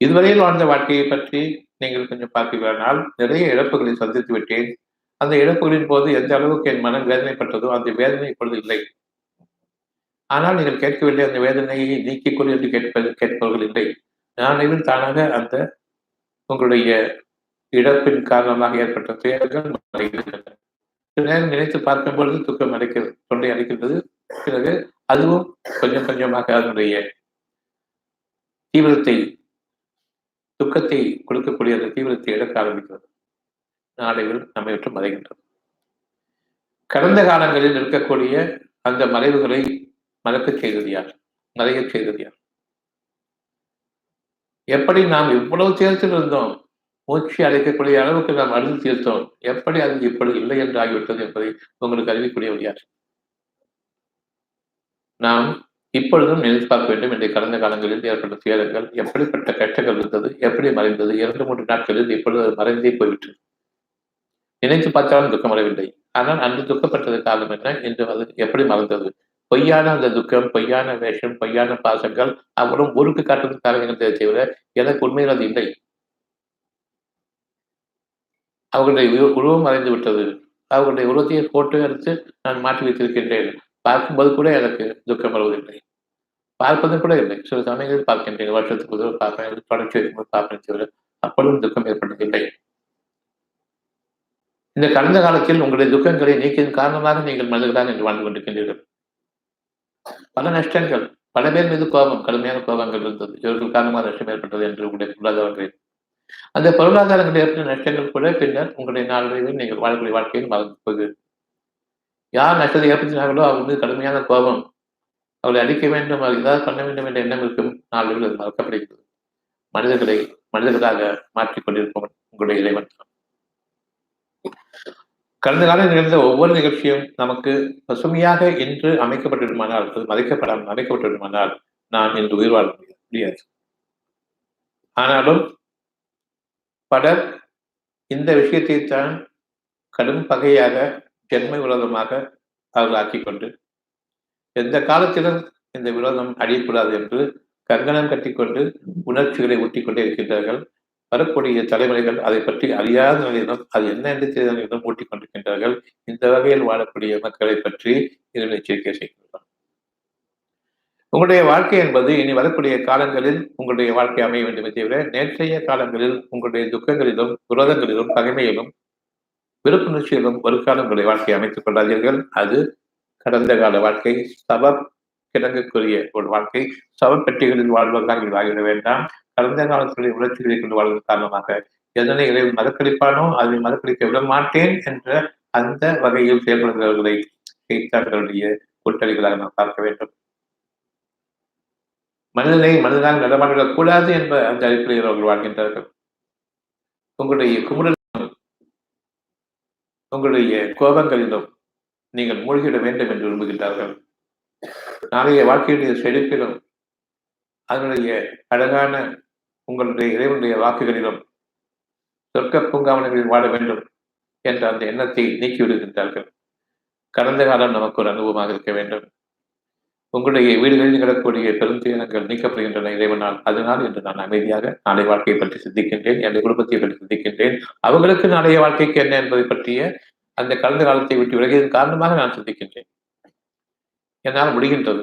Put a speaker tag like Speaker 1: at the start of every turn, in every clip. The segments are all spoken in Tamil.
Speaker 1: இதுவரையில் வாழ்ந்த வாழ்க்கையை பற்றி நீங்கள் கொஞ்சம் பார்த்தீர்களானால் நிறைய இழப்புகளை சந்தித்து விட்டேன். அந்த இழப்புகளின் போது எந்த அளவுக்கு என் மனம் வேதனைப்பட்டதோ அந்த வேதனை இப்பொழுது இல்லை. ஆனால் நீங்கள் கேட்கவில்லை, அந்த வேதனையை நீக்கிக் கொள் என்று கேட்பவர்கள் இல்லை. நாளடைவில் தானாக அந்த உங்களுடைய இழப்பின் காரணமாக ஏற்பட்ட துயரங்கள் மறைகின்றன. சில நேரம் நினைத்து பார்க்கும் பொழுது துக்கம் அடைக்கிறது, தொண்டை அடைக்கின்றது. பிறகு அதுவும் கொஞ்சம் கொஞ்சமாக அதனுடைய தீவிரத்தை, துக்கத்தை கொடுக்கக்கூடிய அந்த தீவிரத்தை இழக்க ஆரம்பிக்கிறது. நாளையில் நம்மை விட்டு மறைகின்றது. கடந்த காலங்களில் இருக்கக்கூடிய அந்த மறைவுகளை மறக்கச் செய்தது யார்? மறையச் செய்தது யார்? எப்படி நாம் இவ்வளவு தேர்த்தில் இருந்தோம், மூச்சு அடைக்கக்கூடிய அளவுக்கு நாம் அழுது தீர்த்தோம், எப்படி அது இப்படி இல்லை என்று ஆகிவிட்டது என்பதை உங்களுக்கு அறிவிக்கக்கூடியவர் யார்? நாம் இப்பொழுதும் நினைத்து பார்க்க வேண்டும். என்று கடந்த காலங்களில் ஏற்பட்ட துயரங்கள் எப்படிப்பட்ட கஷ்டங்கள் இருந்தது, எப்படி மறைந்தது? 2-3 நாட்களில் இப்பொழுது மறைந்தே போய்விட்டது. நினைத்து பார்த்தாலும் துக்கம் வரவில்லை. ஆனால் அன்று துக்கப்பட்டது காரணம் என்ன? என்று அது எப்படி மறந்தது? பொய்யான அந்த துக்கம், பொய்யான வேஷம், பொய்யான பாசங்கள் அவரும் ஊருக்கு காட்டுவதற்காக இருந்ததை தவிர எனக்கு உண்மையில் அது இல்லை. அவர்களுடைய உருவம் மறைந்து விட்டது. அவர்களுடைய உருவத்தையே போட்டு எடுத்து நான் மாற்றி வைத்திருக்கின்றேன். பார்க்கும்போது கூட எனக்கு துக்கம் வருவதில்லை. பார்ப்பது கூட இல்லை. சில சமயங்களில் பார்க்கின்றேன், வருஷத்துக்கு ஒரு பார்ப்பேன், தொடர்ச்சி வைக்கும்போது பார்ப்பேன் தவிர அப்பொழுதும் துக்கம் ஏற்பட்டதில்லை. இந்த கடந்த காலத்தில் உங்களுடைய துக்கங்களை நீக்கியதன் காரணமாக நீங்கள் மனிதர்களாக என்று வாழ்ந்து கொண்டிருக்கின்றீர்கள். பல நஷ்டங்கள், பல பேர் மீது கோபம், கடுமையான கோபங்கள் இருந்தது. இவர்கள் காரணமாக நஷ்டம் ஏற்பட்டது என்று உங்களுடைய பொருளாதாரங்களில் அந்த பொருளாதாரங்கள் ஏற்பட்ட நஷ்டங்கள் கூட பின்னர் உங்களுடைய நாளடைவில் நீங்கள் வாழக்கூடிய வாழ்க்கையில் மறந்து போகுது. யார் நஷ்டத்தை ஏற்படுத்தினார்களோ அவங்க மீது கடுமையான கோபம், அவளை அடிக்க வேண்டும், அவர் ஏதாவது பண்ண வேண்டும் என்ற எண்ணம் இருக்கும். நாளடைவில் அது மறக்கப்படுகிறது. மனிதர்களை மனிதர்களாக மாற்றிக் கொண்டிருப்பவன் உங்களுடைய இறைவன். கடந்த காலம் நிகழ்ந்த ஒவ்வொரு நிகழ்ச்சியும் நமக்கு பசுமையாக இன்று அமைக்கப்பட்டிருமானால், அது மறைக்கப்படாமல் அமைக்கப்பட்டிருமானால் நான் இன்று உயிர் வாழ முடியாது. ஆனாலும் பலர் இந்த விஷயத்தை தான் கடும் பகையாக, ஜென்ம விரோதமாக அவர்கள் ஆக்கிக் கொண்டு எந்த காலத்திலும் இந்த விரோதம் அழியக்கூடாது என்று கங்கணம் கட்டிக்கொண்டு உணர்ச்சிகளை ஊட்டிக்கொண்டே இருக்கின்றார்கள். வரக்கூடிய தலைமுறைகள் அதை பற்றி அறியாத நிலையிலும் அது என்ன என்று தெரியாத நிலையிலும் ஊட்டிக் கொண்டிருக்கின்றார்கள். இந்த வகையில் வாழக்கூடிய மக்களை பற்றி இதில் எச்சரிக்கை செய்கின்றோம். உங்களுடைய வாழ்க்கை என்பது இனி வரக்கூடிய காலங்களில் உங்களுடைய வாழ்க்கை அமைய வேண்டுமே தவிர நேற்றைய காலங்களில் உங்களுடைய துக்கங்களிலும், விரோதங்களிலும், பகைமையிலும், விருப்புணர்ச்சியிலும் ஒரு காலம் உங்களுடைய வாழ்க்கையை அமைத்துக் கொள்ளாதீர்கள். அது கடந்த கால வாழ்க்கை, சப கிடங்கக்கூடிய ஒரு வாழ்க்கை. சவப்பெட்டிகளில் வாழ்வதாக ஆகிவிட வேண்டாம். கடந்த காலத்துடைய உணர்ச்சிகளை கொண்டு வாழ்வதன் காரணமாக எதனை இறைவன் மறக்கடிப்பானோ அதை மறக்கடிக்க விட மாட்டேன் என்ற அந்த வகையில் செயல்படுகிறவர்களை செய்தார்களுடைய கூட்டணிகளாக நாம் பார்க்க வேண்டும். மனிதனை மனிதனாக நடமாடக் கூடாது என்ற அந்த அடிப்படையில் அவர்கள் வாழ்கின்றார்கள். உங்களுடைய குமுறலிலும், உங்களுடைய கோபங்களிலும் நீங்கள் மூழ்கிவிட வேண்டும் என்று விரும்புகின்றார்கள். நாளைய வாழ்க்கையுடைய செழிப்பிலும், அதனுடைய அழகான உங்களுடைய இறைவனுடைய வாக்குகளிலும், சொர்க்க பூங்காவனங்களில் வாழ வேண்டும் என்ற அந்த எண்ணத்தை நீக்கிவிடுகின்றார்கள். கடந்த காலம் நமக்கு ஒரு அனுபவமாக இருக்க வேண்டும். உங்களுடைய வீடுகளில் நிகழக்கூடிய பெருந்துயரங்கள் நீக்கப்படுகின்றன இறைவனால். அதனால் இன்று நான் அமைதியாக நாளை வாழ்க்கையை பற்றி சிந்திக்கின்றேன், என்னுடைய குடும்பத்தை பற்றி சிந்திக்கின்றேன். அவர்களுக்கு நாளைய வாழ்க்கைக்கு என்ன என்பதை பற்றிய அந்த கடந்த காலத்தை விட்டு விலகியதன் காரணமாக நான் சிந்திக்கின்றேன். என்னால் முடிகின்றது.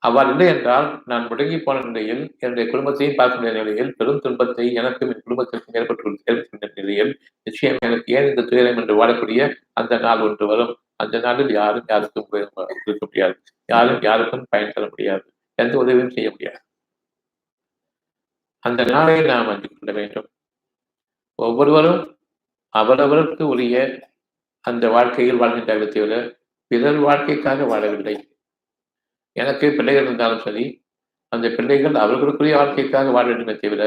Speaker 1: அவ்வாறு இல்லை என்றால் நான் முடங்கி போன நிலையில், என்னுடைய குடும்பத்தையும் பார்க்கின்ற நிலையில், பெரும் துன்பத்தை எனக்கும் என் குடும்பத்திற்கும் ஏற்பட்டுள்ள நிலையில் நிச்சயம் எனக்கு ஏன் இந்த துயரம் என்று வாழக்கூடிய அந்த நாள் ஒன்று வரும். அந்த நாளில் யாரும் யாருக்கும் இருக்க முடியாது, யாரும் யாருக்கும் பயன் தர முடியாது, எந்த உதவியும் செய்ய முடியாது. அந்த நாளை நாம் அறிந்து கொள்ள வேண்டும். ஒவ்வொருவரும் அவரவருக்கு உரிய அந்த வாழ்க்கையில் வாழ்கின்றார்கள் தவிர பிறர் வாழ்க்கைக்காக வாழவில்லை. எனக்கு பிள்ளைகள் இருந்தாலும் சரி, அந்த பிள்ளைகள் அவர்களுக்குரிய வாழ்க்கைக்காக வாழ வேண்டுமே தவிர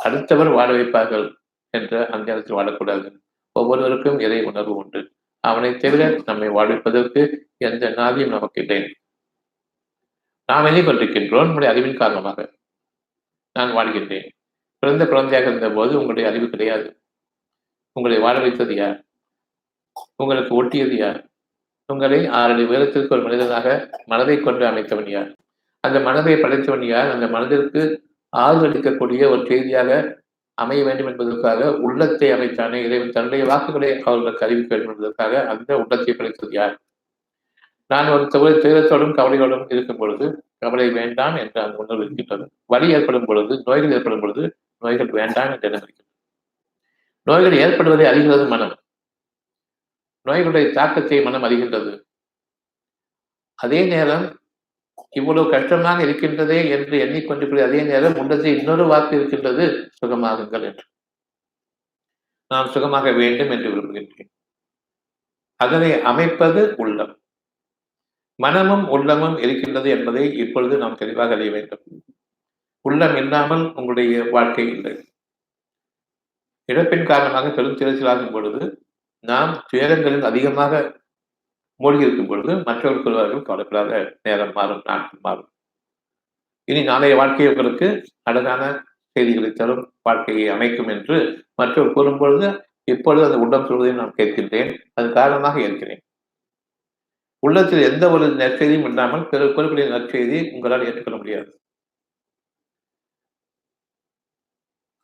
Speaker 1: அடுத்தவர் வாழ வைப்பார்கள் என்ற அந்த இடத்தில் வாழக்கூடாது. ஒவ்வொருவருக்கும் இறை உணர்வு உண்டு. அவனை தவிர நம்மை வாழ்விப்பதற்கு எந்த நாதியும் நமக்கு இல்லை. நாம் எதை கொண்டிருக்கின்றோம்? நம்முடைய அறிவின் காரணமாக நான் வாழ்கின்றேன். பிறந்த குழந்தையாக இருந்த போது உங்களுடைய அறிவு கிடையாது. உங்களை வாழ வைத்தது யார்? உங்களுக்கு ஒட்டியது யார்? உங்களை 6 அடி உயரத்திற்கு ஒரு மனிதனாக மனதை கொண்டு அமைத்தவன் யார்? அந்த மனதை படைத்தவன் யார்? அந்த மனதிற்கு ஆதரவளிக்கக்கூடிய ஒரு செய்தியாக அமைய வேண்டும் என்பதற்காக உள்ளத்தை அமைத்தானே இறைவன் தன்னுடைய வாக்குகளை அவர்களுக்கு அறிவிக்க வேண்டும் என்பதற்காக அந்த உள்ளத்தை படைத்தது யார்? நான் ஒரு துயரத்தோடும் கவலையோடும் இருக்கும் பொழுது கவலை வேண்டாம் என்ற அந்த உணர்வு இருக்கின்றது. வலி ஏற்படும் பொழுது, நோய்கள் ஏற்படும் பொழுது நோய்கள் வேண்டாம் என்ற எண்ணம் இருக்கிறது. நோய்கள் ஏற்படுவதை அறிகிறது மனம். நோய்களுடைய தாக்கத்தை மனம் அறிகின்றது. அதே நேரம் இவ்வளவு கஷ்டமாக இருக்கின்றதே என்று எண்ணிக்கொண்டிருக்கிற அதே நேரம் உள்ளத்தில் இன்னொரு வாக்கு இருக்கின்றது, சுகமாகுங்கள் என்று. நான் சுகமாக வேண்டும் என்று விரும்புகின்றேன். அதனை அமைப்பது உள்ளம். மனமும் உள்ளமும் இருக்கின்றது என்பதை இப்பொழுது நாம் தெளிவாக அறிய வேண்டும். உள்ளம் இல்லாமல் உங்களுடைய வாழ்க்கை இல்லை. இழப்பின் காரணமாக பெரும் திரைச்சலாகும் பொழுது நாம் துயரங்களில் அதிகமாக மூழ்கி இருக்கும் பொழுது மற்றவர்கள் கூறுவார்கள், கவலைப்படாத, நேரம் மாறும், நாட்கள் மாறும். இனி நாளைய வாழ்க்கை உங்களுக்கு அழகான செய்திகளை தரும், வாழ்க்கையை அமைக்கும் என்று மற்றவர் கூறும் பொழுது இப்பொழுது அந்த உள்ளம் சொல்வதை நான் கேட்கின்றேன். அது காரணமாக இருக்கிறேன். உள்ளத்தில் எந்த ஒரு நற்செய்தியும் இல்லாமல் பிறர் கூறக்கூடிய நற்செய்தி உங்களால் ஏற்றுக்கொள்ள முடியாது.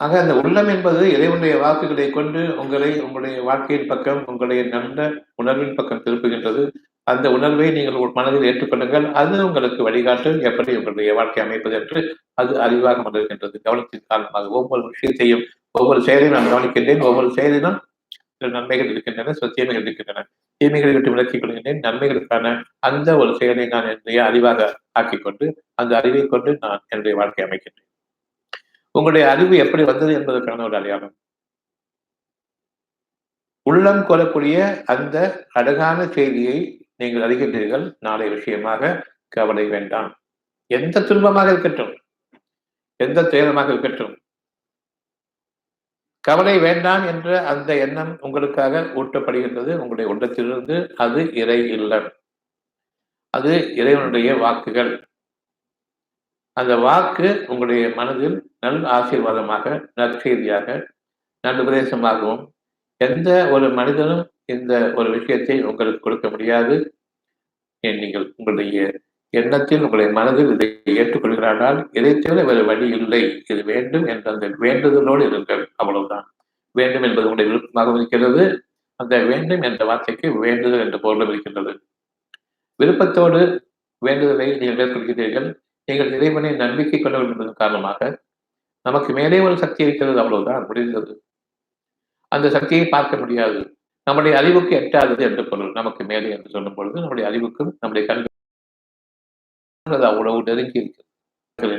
Speaker 1: ஆக அந்த உள்ளம் என்பது இறைவனுடைய வாக்குகளை கொண்டு உங்களை உங்களுடைய வாழ்க்கையின் பக்கம், உங்களுடைய நல்ல உணர்வின் பக்கம் திருப்புகின்றது. அந்த உணர்வை நீங்கள் மனதில் ஏற்றுக்கொள்ளுங்கள். அது உங்களுக்கு வழிகாட்டு எப்படி உங்களுடைய வாழ்க்கை அமைப்பது என்று அது அறிவாக மலர்கின்றது. கவனத்தின் காரணமாக ஒவ்வொரு விஷயத்தையும், ஒவ்வொரு செயலையும் நான் கவனிக்கின்றேன். ஒவ்வொரு செயலிலும் நன்மைகள் இருக்கின்றன, தீமைகள் இருக்கின்றன. தீமைகளை விட்டு விலக்கிக் கொள்கின்றேன். நன்மைகளுக்கான அந்த ஒரு செயலை நான் என்னுடைய அறிவாக ஆக்கிக்கொண்டு அந்த அறிவை கொண்டு நான் என்னுடைய வாழ்க்கை அமைக்கின்றேன். உங்களுடைய அறிவு எப்படி வந்தது என்பதற்கான ஒரு அடையாளம். உள்ளம் கோரக்கூடிய அந்த அழகான செய்தியை நீங்கள் அறிகின்றீர்கள். நாளை விஷயமாக கவலை வேண்டாம். எந்த துன்பமாக இருக்கட்டும், எந்த துயரமாக இருக்கட்டும், கவலை வேண்டாம் என்ற அந்த எண்ணம் உங்களுக்காக ஊட்டப்படுகின்றது உங்களுடைய உள்ளத்திலிருந்து. அது இறை இல்லம், அது இறைவனுடைய வாக்குகள். அந்த வாக்கு உங்களுடைய மனதில் நல் ஆசீர்வாதமாக, நற்செய்தியாக, நல்ல உபதேசமாகவும் எந்த ஒரு மனிதனும் இந்த ஒரு விஷயத்தை உங்களுக்கு கொடுக்க முடியாது. நீங்கள் உங்களுடைய எண்ணத்தில், உங்களுடைய மனதில் இதை ஏற்றுக்கொள்கிறார்கள். இதை தவிர வேறு வழி இல்லை, இது வேண்டும் என்ற அந்த வேண்டுதலோடு இருங்கள். அவ்வளவுதான். வேண்டும் என்பது உங்களுடைய விருப்பமாக இருக்கிறது. அந்த வேண்டும் என்ற வார்த்தைக்கு வேண்டுதல் என்ற பொருளும் இருக்கின்றது. விருப்பத்தோடு வேண்டுதலை நீங்கள் மேற்கொள்கிறீர்கள். நீங்கள் இறைவனை நம்பிக்கை கொள்ள வேண்டும் என்பதன் காரணமாக நமக்கு மேலே ஒரு சக்தி இருக்கிறது, அவ்வளவுதான், முடிந்தது. அந்த சக்தியை பார்க்க முடியாது, நம்முடைய அறிவுக்கு எட்டாதது என்று பொருள். நமக்கு மேலே என்று சொல்லும் பொழுது நம்முடைய அறிவுக்கும் நம்முடைய கண்கள் அவ்வளவு நெருங்கி இருக்கிறது.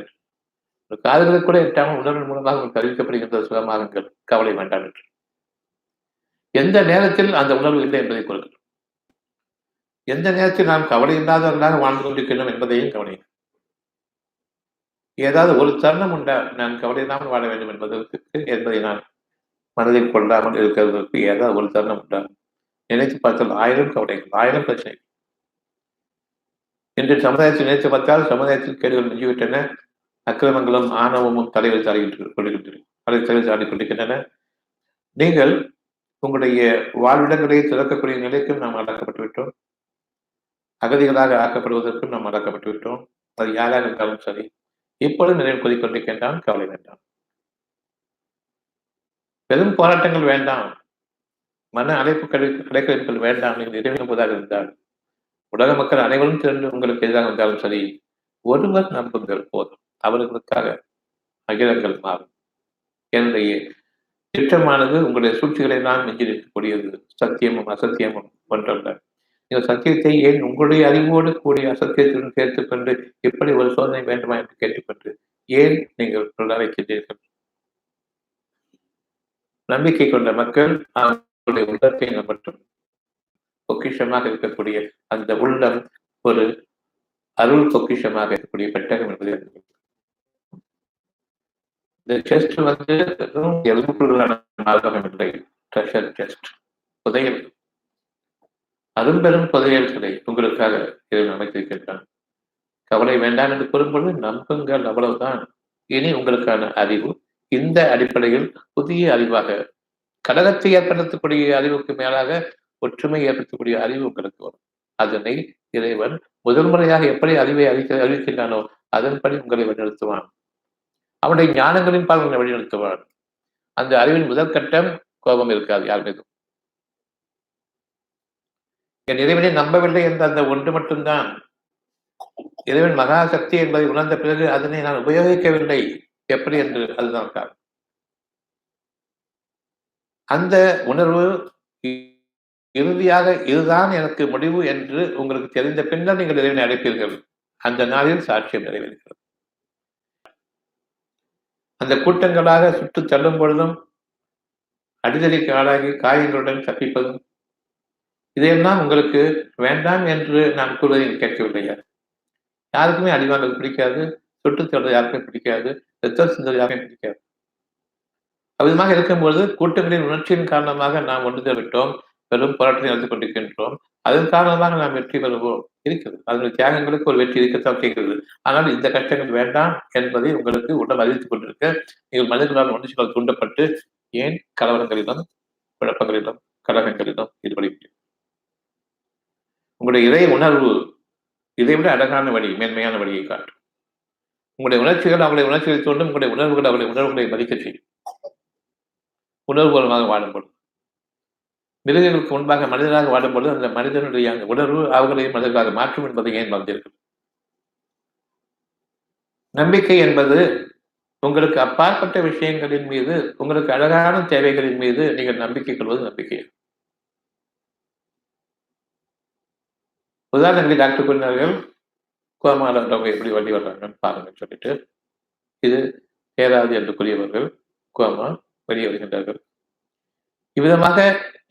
Speaker 1: காதுகளுக்கு கூட எட்டாமல் உணர்வின் மூலமாக உங்களுக்கு அறிவிக்கப்படுகின்ற சுகமாகுங்கள், கவலை வேண்டாம் என்று. எந்த நேரத்தில் அந்த உணர்வு இல்லை என்பதை கொள்ளுங்கள். எந்த நேரத்தில் நாம் கவலை இல்லாதவர்களாக வாழ்ந்து கொண்டிருக்கிறோம் என்பதையும் கவனியுங்கள். ஏதாவது ஒரு தருணம் உண்டா நான் கவலை இல்லாமல் வாழ வேண்டும் என்பதை நான் மனதில் கொள்ளாமல் இருக்கிறதற்கு ஏதாவது ஒரு தருணம் உண்டா? நினைத்து பார்த்தால் 1000 கவலைகள், 1000 பிரச்சனைகள். இன்று சமுதாயத்தில் நினைத்து பார்த்தால் சமுதாயத்தில் கேடுகள் மிஞ்சிவிட்டன. அக்கிரமங்களும் ஆணவமும் தலையில் தலையில் கொண்டிருக்கின்றன. நீங்கள் உங்களுடைய வாழ்விடங்களை திறக்கக்கூடிய நிலைக்கும் நாம் அடக்கப்பட்டு விட்டோம். அகதிகளாக ஆக்கப்படுவதற்கும் நாம் அடக்கப்பட்டு விட்டோம். அது யாராக இருந்தாலும் சரி. இப்பொழுது நினைவு கொண்டிருக்கின்றான், கவலை வேண்டாம். பெரும் போராட்டங்கள் வேண்டாம், மன அழைப்பு கிடைக்கல் வேண்டாம். நீங்கள் இறைவனும்பதாக இருந்தால் உலக மக்கள் அனைவரும் திரண்டு உங்களுக்கு எதிராக இருந்தாலும் சரி, ஒருவர் நம்புங்கள் போதும். அவர்களுக்காக அகிலங்கள் மாறும். என்னுடைய திட்டமானது உங்களுடைய சூழ்ச்சிகளை எல்லாம் மிஞ்சி நிற்கக்கூடியது. சத்தியமும் அசத்தியமும் ஒன்றல்ல. நீங்கள் சத்தியத்தை ஏன் உங்களுடைய அறிவோடு கூடிய அசத்தியத்துடன் சேர்த்துக் கொண்டு எப்படி ஒரு சோதனை வேண்டுமா என்று கேட்டுக்கொண்டு ஏன் நீங்கள் சொல்ல வைக்கின்றீர்கள்? நம்பிக்கை கொண்ட மக்கள் அவர்களுடைய உள்ளத்தை நம்பட்டும். பொக்கிஷமாக இருக்கக்கூடிய அந்த உள்ளம் ஒரு அருள் பொக்கிஷமாக இருக்கக்கூடிய பெட்டகம் என்பதை இந்த செஸ்ட் வந்து எலும்புக்குள்ளான மார்க்கம் இல்லை, ட்ரெஷர் செஸ்ட், புதையல், அரும்பெரும் புதையல்களை உங்களுக்காக இறைவன் அமைத்திருக்கின்றான். கவலை வேண்டாம் என்று கூறும்பொழுது நம்புங்கள், அவ்வளவுதான். இனி உங்களுக்கான அறிவு இந்த அடிப்படையில் புதிய அறிவாக, கழகத்தை ஏற்படுத்தக்கூடிய அறிவுக்கு மேலாக ஒற்றுமை ஏற்படுத்தக்கூடிய அறிவு உங்களுக்கு வரும். அதனை இறைவன் முதல் முறையாக எப்படி அறிவை அறிவிக்கின்றானோ அதன்படி உங்களை வழிநடத்துவான். அவனுடைய ஞானங்களின் பால் உன்னை வழிநடத்துவான். அந்த அறிவின் முதல் கட்டம் கோபம் இருக்காது யார் மீதும். என் இறைவனை நம்பவில்லை என்ற அந்த ஒன்று மட்டும்தான். இறைவன் மகாசக்தி என்பதை உணர்ந்த பிறகு அதனை நான் உபயோகிக்கவில்லை எப்படி என்று அதுதான் காரணம். அந்த உணர்வு இறுதியாக இதுதான் எனக்கு முடிவு என்று உங்களுக்கு தெரிந்த பின்னர் நீங்கள் இறைவனை அழைப்பீர்கள். அந்த நாளில் சாட்சியம் நிறைவேறுகிறது. அந்த கூட்டங்களாக சுட்டு தள்ளும் பொழுதும் அடிதடிக்கு ஆளாகி காயங்களுடன் தப்பிப்பதும் இதையெல்லாம் உங்களுக்கு வேண்டாம் என்று நான் கூறுவதை கேட்கவில்லையா? யாருக்குமே அடிவாங்கிறது பிடிக்காது, சுட்டு தள்ளுறது யாருக்குமே பிடிக்காது, ரத்தம் சிந்தது யாருக்குமே பிடிக்காது. அவ்விதமாக இருக்கும்போது கூட்டங்களின் உணர்ச்சியின் காரணமாக நாம் ஒன்று விட்டோம், பெரும் போராட்டத்தை நடந்து கொண்டிருக்கின்றோம். அதன் காரணமாக நாம் வெற்றி பெறுவோம் இருக்கிறது. அதனுடைய தியாகங்களுக்கு ஒரு வெற்றி இருக்கத்தான் செய்கிறது. ஆனால் இந்த கஷ்டங்கள் வேண்டாம் என்பதை உங்களுக்கு உடல் அறிவித்துக் கொண்டிருக்க நீங்கள் மனிதர்களால் உணர்ச்சிகள் தூண்டப்பட்டு ஏன் கலவரங்களிலும் குழப்பங்களிலும் கலகங்களிலும் ஈடுபடுகிறீர்கள்? உங்களுடைய இறை உணர்வு இதைவிட அழகான வழி, மேன்மையான வழியை காட்டும். உங்களுடைய உணர்ச்சிகள் அவங்களுடைய உணர்ச்சிகளை தோன்றும், உங்களுடைய உணர்வுகள் அவருடைய உணர்வுகளை மதிக்க செய்யும். உணர்வுபூர்வமாக வாழும்பொழுது மிருகங்களுக்கு முன்பாக மனிதனாக வாடும்பொழுது அந்த மனிதனுடைய அந்த உணர்வு அவர்களையும் மனிதர்களாக மாற்றும் என்பதை ஏன் மறந்தீர்கள்? நம்பிக்கை என்பது உங்களுக்கு அப்பாற்பட்ட விஷயங்களின் மீது, உங்களுக்கு அழகான தேவைகளின் மீது நீங்கள் நம்பிக்கை கொள்வது நம்பிக்கை. உதாரணங்களை டாக்டர் கூறினார்கள், கோமால எப்படி வழி வர்றாங்கன்னு பாருங்கன்னு சொல்லிட்டு, இது ஏறாது என்று கூறியவர்கள் கோமா வெளியே வருகின்றார்கள். இவ்விதமாக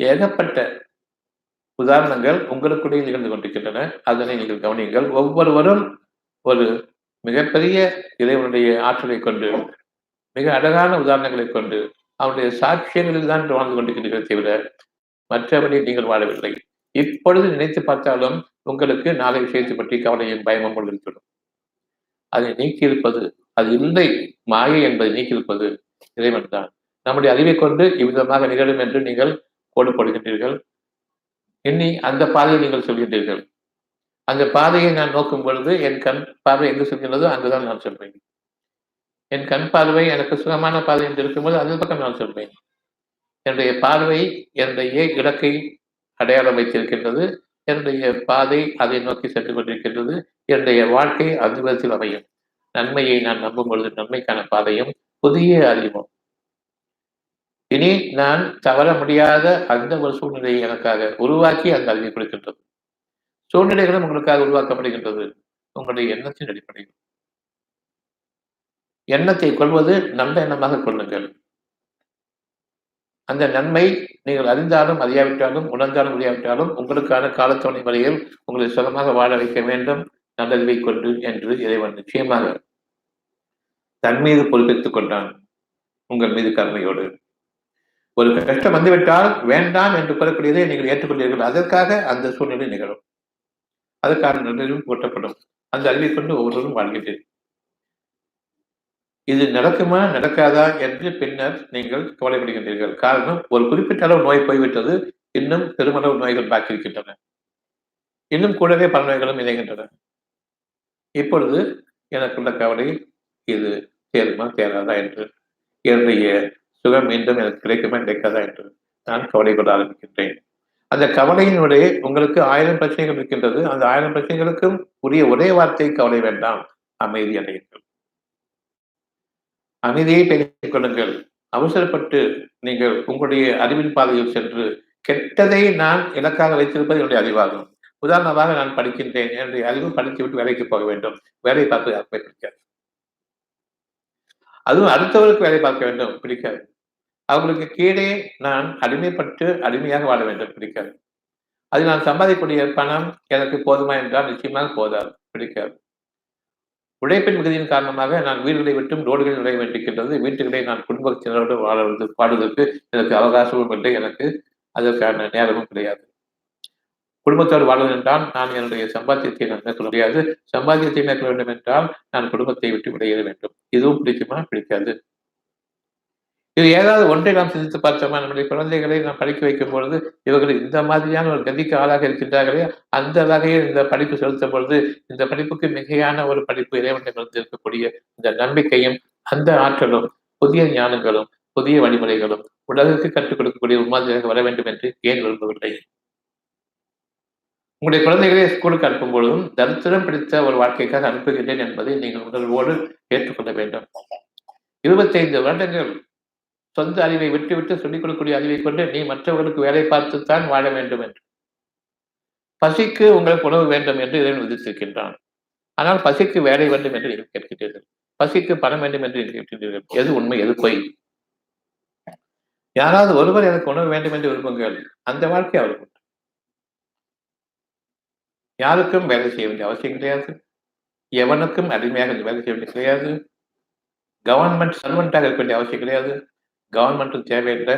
Speaker 1: ஏகப்பட்ட உதாரணங்கள் உங்களுக்குள்ளே நிகழ்ந்து கொண்டிருக்கின்றன. அதனை நீங்கள் கவனியுங்கள். ஒவ்வொருவரும் ஒரு மிகப்பெரிய இறைவனுடைய ஆற்றலை கொண்டு, மிக அழகான உதாரணங்களை கொண்டு, அவனுடைய சாட்சியங்களில் தான் வாழ்ந்து கொண்டிருக்கிறீர்கள் தவிர மற்றபடி நீங்கள் வாழவில்லை. இப்பொழுது நினைத்து பார்த்தாலும் உங்களுக்கு நாளை விஷயத்தை பற்றி கவலையும் பயமும் கொண்டிருக்கின்றோம். அதை நீக்கியிருப்பது, அது இல்லை மாயை என்பதை நீக்கியிருப்பது இறைவன் தான். நம்முடைய அறிவை கொண்டு இவ்விதமாக நிகழும் என்று நீங்கள் கோடு போடுகின்றீர்கள். எண்ணி அந்த பாதையை நீங்கள் சொல்கின்றீர்கள். அந்த பாதையை நான் நோக்கும் பொழுது என் கண் பார்வை எங்கு சொல்கின்றதோ அங்குதான் நான் சொல்வேன். என் கண் பார்வை எனக்கு சுகமான பாதை என்று இருக்கும்போது அந்த பக்கம் நான் சொல்வேன். என்னுடைய பார்வை என்னுடைய இலக்கை அடையாளம் வைத்திருக்கின்றது. என்னுடைய பாதை அதை நோக்கி சென்று கொண்டிருக்கின்றது. என்னுடைய வாழ்க்கை அந்த விதத்தில் அமையும். நன்மையை நான் நம்பும் பொழுது நன்மைக்கான பாதையும் புதிய அறிவும். இனி நான் தவற முடியாத அந்த ஒரு சூழ்நிலையை எனக்காக உருவாக்கி அந்த அறிவை கொடுக்கின்றது. சூழ்நிலைகளும் உங்களுக்காக உருவாக்கப்படுகின்றது உங்களுடைய எண்ணத்தின் அடிப்படையில். எண்ணத்தை கொள்வது நல்ல எண்ணமாக கொள்ளுங்கள். அந்த நன்மை நீங்கள் அறிந்தாலும் அறியாவிட்டாலும், உணர்ந்தாலும் முடியாவிட்டாலும் உங்களுக்கான காலத்தோணை வழியில் உங்களை சுகமாக வாழ வைக்க வேண்டும் நல்லறிவை கொண்டு என்று இறைவன் நிச்சயமாக தன் மீது பொறுப்பேற்றுக் கொண்டான். உங்கள் மீது கருணையோடு ஒரு கஷ்டம் வந்துவிட்டால் வேண்டாம் என்று கூறக்கூடியதை நீங்கள் ஏற்றுக்கொண்டீர்கள். அதற்காக அந்த சூழ்நிலை நிகழும். அதற்கான நல்லறிவும் கூட்டப்படும். அந்த அறிவை கொண்டு ஒவ்வொருவரும் வாழ்கின்றீர்கள். இது நடக்குமா நடக்காதா என்று பின்னர் நீங்கள் கவலைப்படுகின்றீர்கள். காரணம், ஒரு குறிப்பிட்ட அளவு நோய் போய்விட்டது, இன்னும் பெருமளவு நோய்கள் பாக்கி இருக்கின்றன. இன்னும் கூடவே பல நோய்களும் இணைகின்றன. இப்பொழுது எனக்குள்ள கவலை, இது தேருமா தேராதா என்று, என்னுடைய சுகம் மீண்டும் எனக்கு கிடைக்குமா கிடைக்காதா என்று நான் கவலை கொள்ள ஆரம்பிக்கின்றேன். அந்த கவலையினுடைய உங்களுக்கு 1000 பிரச்சனைகள் இருக்கின்றது. அந்த 1000 பிரச்சனைகளுக்கும் உரிய ஒரே வார்த்தை கவலை வேண்டாம், அமைதி அடையுங்கள். அமைதியை பேசிக் கொள்ளுங்கள். அவசரப்பட்டு நீங்கள் உங்களுடைய அறிவின் பாதையில் சென்று கெட்டதை நான் இலக்காக வைத்திருப்பது என்னுடைய அறிவாகும். உதாரணமாக நான் படிக்கின்றேன், என்னுடைய அறிவு படித்துவிட்டு வேலைக்கு போக வேண்டும். வேலை பார்ப்பது யாருக்குமே பிடிக்காது. அதுவும் அடுத்தவருக்கு வேலை பார்க்க வேண்டும் பிடிக்காது. அவங்களுக்கு கீழே நான் அடிமைப்பட்டு அடிமையாக வாழ வேண்டும் பிடிக்காது. அது நான் சம்பாதிக்கக்கூடிய பணம் எனக்கு போதுமா என்றால் நிச்சயமாக போதாது, பிடிக்காது. உழைப்பின் மிகுதியின் காரணமாக நான் வீடுகளை விட்டும் ரோடுகளில் நுழைய வேண்டியிருக்கின்றது. வீட்டுகளை நான் குடும்பத்தினரோடு பாடுவதற்கு எனக்கு அவகாசமும் இல்லை, எனக்கு அதற்கான நேரமும் கிடையாது. குடும்பத்தோடு வாழ்வது என்றால் நான் என்னுடைய சம்பாத்தியத்தை நான் மேற்கொள்ள முடியாது. சம்பாத்தியத்தை மேற்கொள்ள வேண்டும் என்றால் நான் குடும்பத்தை விட்டு விடையேற வேண்டும். இதுவும் பிடிக்குமா? பிடிக்காது. இது ஏதாவது ஒன்றை நாம் சிந்தித்து பார்த்தோமா? நம்முடைய குழந்தைகளை நாம் படிக்க வைக்கும் பொழுது இவர்கள் இந்த மாதிரியான ஒரு கதிக்கு ஆளாக இருக்கின்றார்களே, அந்த வகையில் இந்த படிப்பு செலுத்தும் பொழுது இந்த படிப்புக்கு மிகையான ஒரு படிப்பு இறைவனிடமிருந்து இருக்கக்கூடிய இந்த நம்பிக்கையும் அந்த ஆற்றலும் புதிய ஞானங்களும் புதிய வழிமுறைகளும் உலகுக்கு கற்றுக் கொடுக்கக்கூடிய உமாதியாக வர வேண்டும் என்று ஏன் விரும்பவில்லை? உங்களுடைய குழந்தைகளை ஸ்கூலுக்கு அனுப்பும் பொழுதும் தரித்திரம் பிடித்த ஒரு வாழ்க்கைக்காக அனுப்புகின்றேன் என்பதை நீங்கள் உணர்வோடு ஏற்றுக்கொள்ள வேண்டும். 25 வருடங்கள் சொந்த அறிவை விட்டுவிட்டு சொல்லிக் கொடுக்கக்கூடிய அறிவை கொண்டு நீ மற்றவர்களுக்கு வேலை பார்த்துத்தான் வாழ வேண்டும் என்று. பசிக்கு உங்களுக்கு உணவு வேண்டும் என்று இறைவன் விதித்திருக்கின்றான். ஆனால் பசிக்கு வேலை வேண்டும் என்று நீங்கள் கேட்கிறீர்கள். பசிக்கு பணம் வேண்டும் என்று நீங்கள் கேட்கிறீர்கள். எது உண்மை, எது பொய்? யாராவது ஒருவர் எனக்கு உணவு வேண்டும் என்று விரும்புங்கள். அந்த வாழ்க்கை அவருக்கு யாருக்கும் வேலை செய்ய வேண்டிய அவசியம் கிடையாது. எவனுக்கும் அடிமையாக வேலை செய்ய வேண்டிய கிடையாது. கவர்மெண்ட் சர்வெண்டாக இருக்க வேண்டிய அவசியம் கிடையாது. கவர்மெண்ட்டும் தேவையில்லை.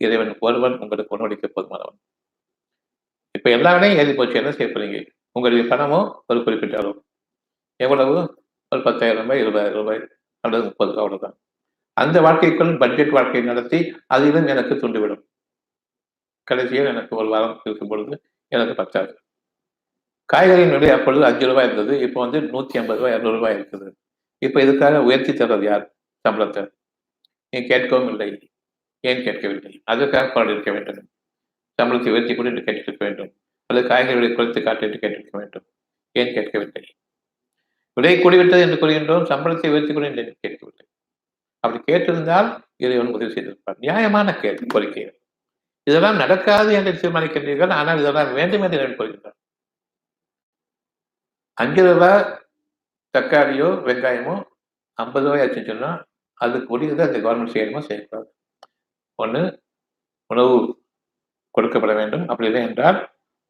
Speaker 1: இறைவன் ஒருவன் உங்களுக்கு உணவளிக்க போதுமானவன். இப்ப எல்லா வேலையும் ஏறி போச்சு. என்ன செய்ய போறீங்க? உங்களுடைய பணமோ ஒரு குறிப்பிட்ட அளவு. எவ்வளவு? ஒரு 10,000 ரூபாய், 20,000 ரூபாய் அல்லது 30 அவ்வளவுதான். அந்த வாழ்க்கைக்குள் பட்ஜெட் வாழ்க்கை நடத்தி அதிலும் எனக்கு துண்டுவிடும். கடைசியில் எனக்கு ஒரு வாரம் இருக்கும் பொழுது எனக்கு பத்தாது. காய்கறியின் விலை அப்பொழுது 5 ரூபாய் இருந்தது. இப்போ வந்து 150 ரூபாய், 200 ரூபாய் இருக்குது. இப்ப இதுக்காக உயர்த்தி தர்றது யார் சம்பளத்தை? நீ கேட்கவும் இல்லை. ஏன் கேட்கவில்லை? அதற்காக பாடு இருக்க வேண்டும். சம்பளத்தை உயர்த்தி கொண்டு என்று கேட்டிருக்க வேண்டும். அல்லது காய்கறிகளை குறைத்து காட்டு என்று கேட்டிருக்க வேண்டும். ஏன் கேட்கவில்லை? விலை கூடிவிட்டது என்று கூறுகின்றோம், சம்பளத்தை உயர்த்தி கொண்டு என்று கேட்கவில்லை. அப்படி கேட்டிருந்தால் இறைவன் உதவி செய்திருப்பார். நியாயமான கோரிக்கைகள். இதெல்லாம் நடக்காது என்று தீர்மானிக்கின்றீர்கள். ஆனால் இதெல்லாம் வேண்டும் என்று இறைவன் கூறுகின்றார். 5 ரூபாய் தக்காளியோ வெங்காயமோ 50 ரூபாய் ஆச்சுன்னு சொன்னா அதுக்கு முடிவுதான் அந்த கவர்மெண்ட் செய்யணுமோ செய்யக்கூடாது. ஒன்று உணவு கொடுக்கப்பட வேண்டும். அப்படி இல்லை என்றால்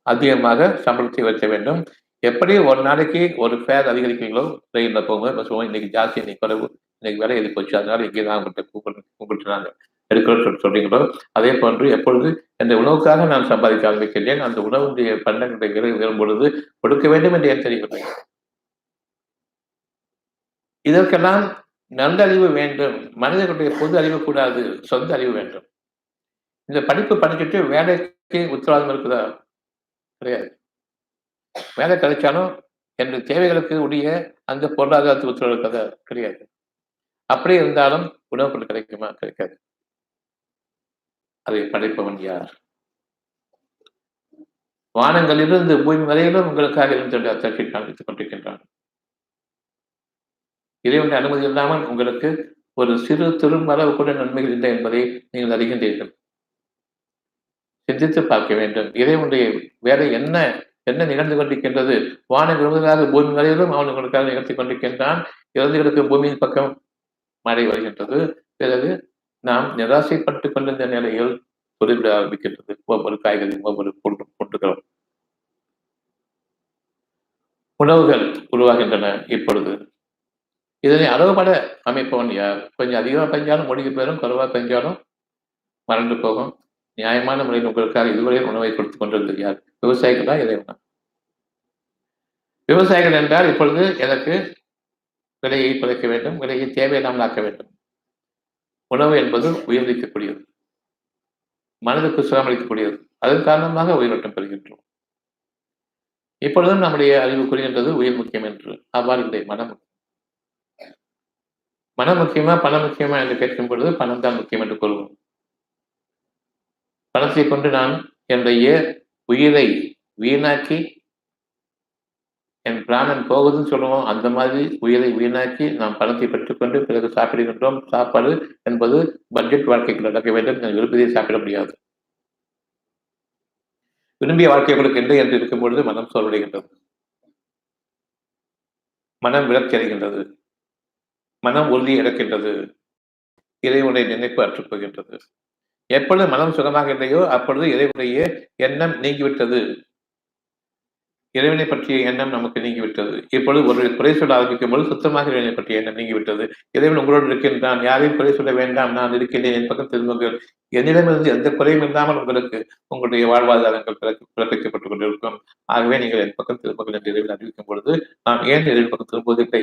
Speaker 1: அதிகமாக சம்பளத்தை உயர்த்த வேண்டும். எப்படி ஒரு நாளைக்கு ஒரு ஃபேர் அதிகரிக்கிறீங்களோ ட்ரெயினில் போகும்போது பஸ் போகும், இன்னைக்கு ஜாஸ்தி, இன்னைக்கு குறைவு, இன்னைக்கு விலை எழுதி போச்சு, அதனால இங்கே தான் உங்கள்கிட்ட நாங்கள் எடுக்கிறோம் சொல்றீங்களோ அதே போன்று எப்பொழுது இந்த உணவுக்காக நான் சம்பாதிக்க ஆரம்பிக்கின்றேன், அந்த உணவுடைய பண்டங்களுடைய விலை உயரும் பொழுது கொடுக்க வேண்டும் என்று ஏன் தெரியவில்லை? இதற்கெல்லாம் நல்லறிவு வேண்டும். மனிதர்களுடைய பொது அறிவு கூடாது, சொந்த அறிவு வேண்டும். இந்த படிப்பு படிச்சுட்டு வேலைக்கு உத்தரவாதம் இருக்குதா? கிடையாது. வேலை கிடைச்சாலும் என்னுடைய தேவைகளுக்கு உடைய அந்த பொருளாதாரத்துக்கு உத்தரவு இருக்கிறதா? கிடையாது. அப்படி இருந்தாலும் உணவுப் பொருள் கிடைக்குமா? கிடைக்காது. அதை படைப்பவன் யார்? வானங்களிலிருந்து பூமி வரையிலும் உங்களுக்காக இருந்து அத்தகைய காண்பித்துக் கொண்டிருக்கின்றான். இறைவனுடைய அனுமதி இல்லாமல் உங்களுக்கு ஒரு சிறு திருமளவு கூட நன்மைகள் இல்லை என்பதை நீங்கள் அறிகின்றீர்கள். சிந்தித்து பார்க்க வேண்டும். இறைவனுடைய வேலை என்ன என்ன நிகழ்ந்து கொண்டிருக்கின்றது? வானம் விரும்புவதாக பூமி வரையிலும் அவன் உங்களுக்காக நிகழ்த்தி கொண்டிருக்கின்றான். இறந்துகளுக்கு பூமியின் பக்கம் மழை வருகின்றது. பிறகு நாம் நிராசைப்பட்டுக் கொண்டிருந்த நிலையில் குறிப்பிட ஆரம்பிக்கின்றது. ஒவ்வொரு காய்கறியும் ஒவ்வொரு பொருட்களும் உணவுகள் உருவாகின்றன. இப்பொழுது இதனை அளவுபட அமைப்பவன் யார்? கொஞ்சம் அதிகமாக பெஞ்சாலும் முடிக்கு போயிடும், குறைவா பெஞ்சாலும் மறந்து போகும். நியாயமான முறையில் உங்களுக்காக இதுவரையில் உணவை கொடுத்துக் கொண்டிருந்தது யார்? விவசாயிகள் தான். இறைவன். விவசாயிகள் என்றால் இப்பொழுது எனக்கு விலையை குறைக்க வேண்டும், விலையை தேவையில்லாமல் ஆக்க வேண்டும். உணவு என்பது உயிரிழக்கக்கூடியது, மனதுக்கு சுகமளிக்கக்கூடியது. அதன் காரணமாக உயிரோட்டம் பெறுகின்றோம். இப்பொழுதும் நம்முடைய அறிவு கூறுகின்றது உயிர் முக்கியம் என்று. அவ்வாறு இல்லை, மனம். மனம் முக்கியமா பணம் முக்கியமா என்று கேட்கும் பொழுது பணம் தான் முக்கியம் என்று கூறுவோம். பணத்தை கொண்டு நான் என்னுடைய உயிரை வீணாக்கி என் பிராணன் போகுதுன்னு சொல்லுவோம். அந்த மாதிரி உயிரை வீணாக்கி நாம் பணத்தை பெற்றுக்கொண்டு பிறகு சாப்பிடுகின்றோம். சாப்பாடு என்பது பட்ஜெட் வாழ்க்கைக்கு நடக்க வேண்டும். நான் விரும்பதியை சாப்பிட முடியாது. விரும்பிய வாழ்க்கை உங்களுக்கு இல்லை என்று இருக்கும் பொழுது மனம் சோர்வடைகின்றது, மனம் விரக்தி அடைகின்றது, மனம் உறுதி இழக்கின்றது, இறைவனுடைய நினைப்பு அற்றுப் போகின்றது. எப்பொழுது மனம் சுகமாக இல்லையோ அப்பொழுது இறைவனுடைய எண்ணம் நீங்கிவிட்டது. இறைவனை பற்றிய எண்ணம் நமக்கு நீங்கிவிட்டது. இப்பொழுது ஒரு குறை சொல்ல ஆரம்பிக்கும் பொழுது சுத்தமாக இறைவனை பற்றிய எண்ணம் நீங்கிவிட்டது. இறைவன் உங்களோடு இருக்கின்றான், யாரையும் குறை சொல்ல வேண்டாம், நான் இருக்கின்றேன், என் பக்கம் திரும்புங்கள். என்னிடமிருந்து எந்த குறையும் இல்லாமல் உங்களுக்கு உங்களுடைய வாழ்வாதாரங்கள் பிறப்பிக்கப்பட்டுக் கொண்டிருக்கும். ஆகவே நீங்கள் என் பக்கம் திரும்புங்கள் என்று இறைவன் அறிவிக்கும் பொழுது நாம் ஏன் இறைவன் பக்கம் திரும்புவதில்லை?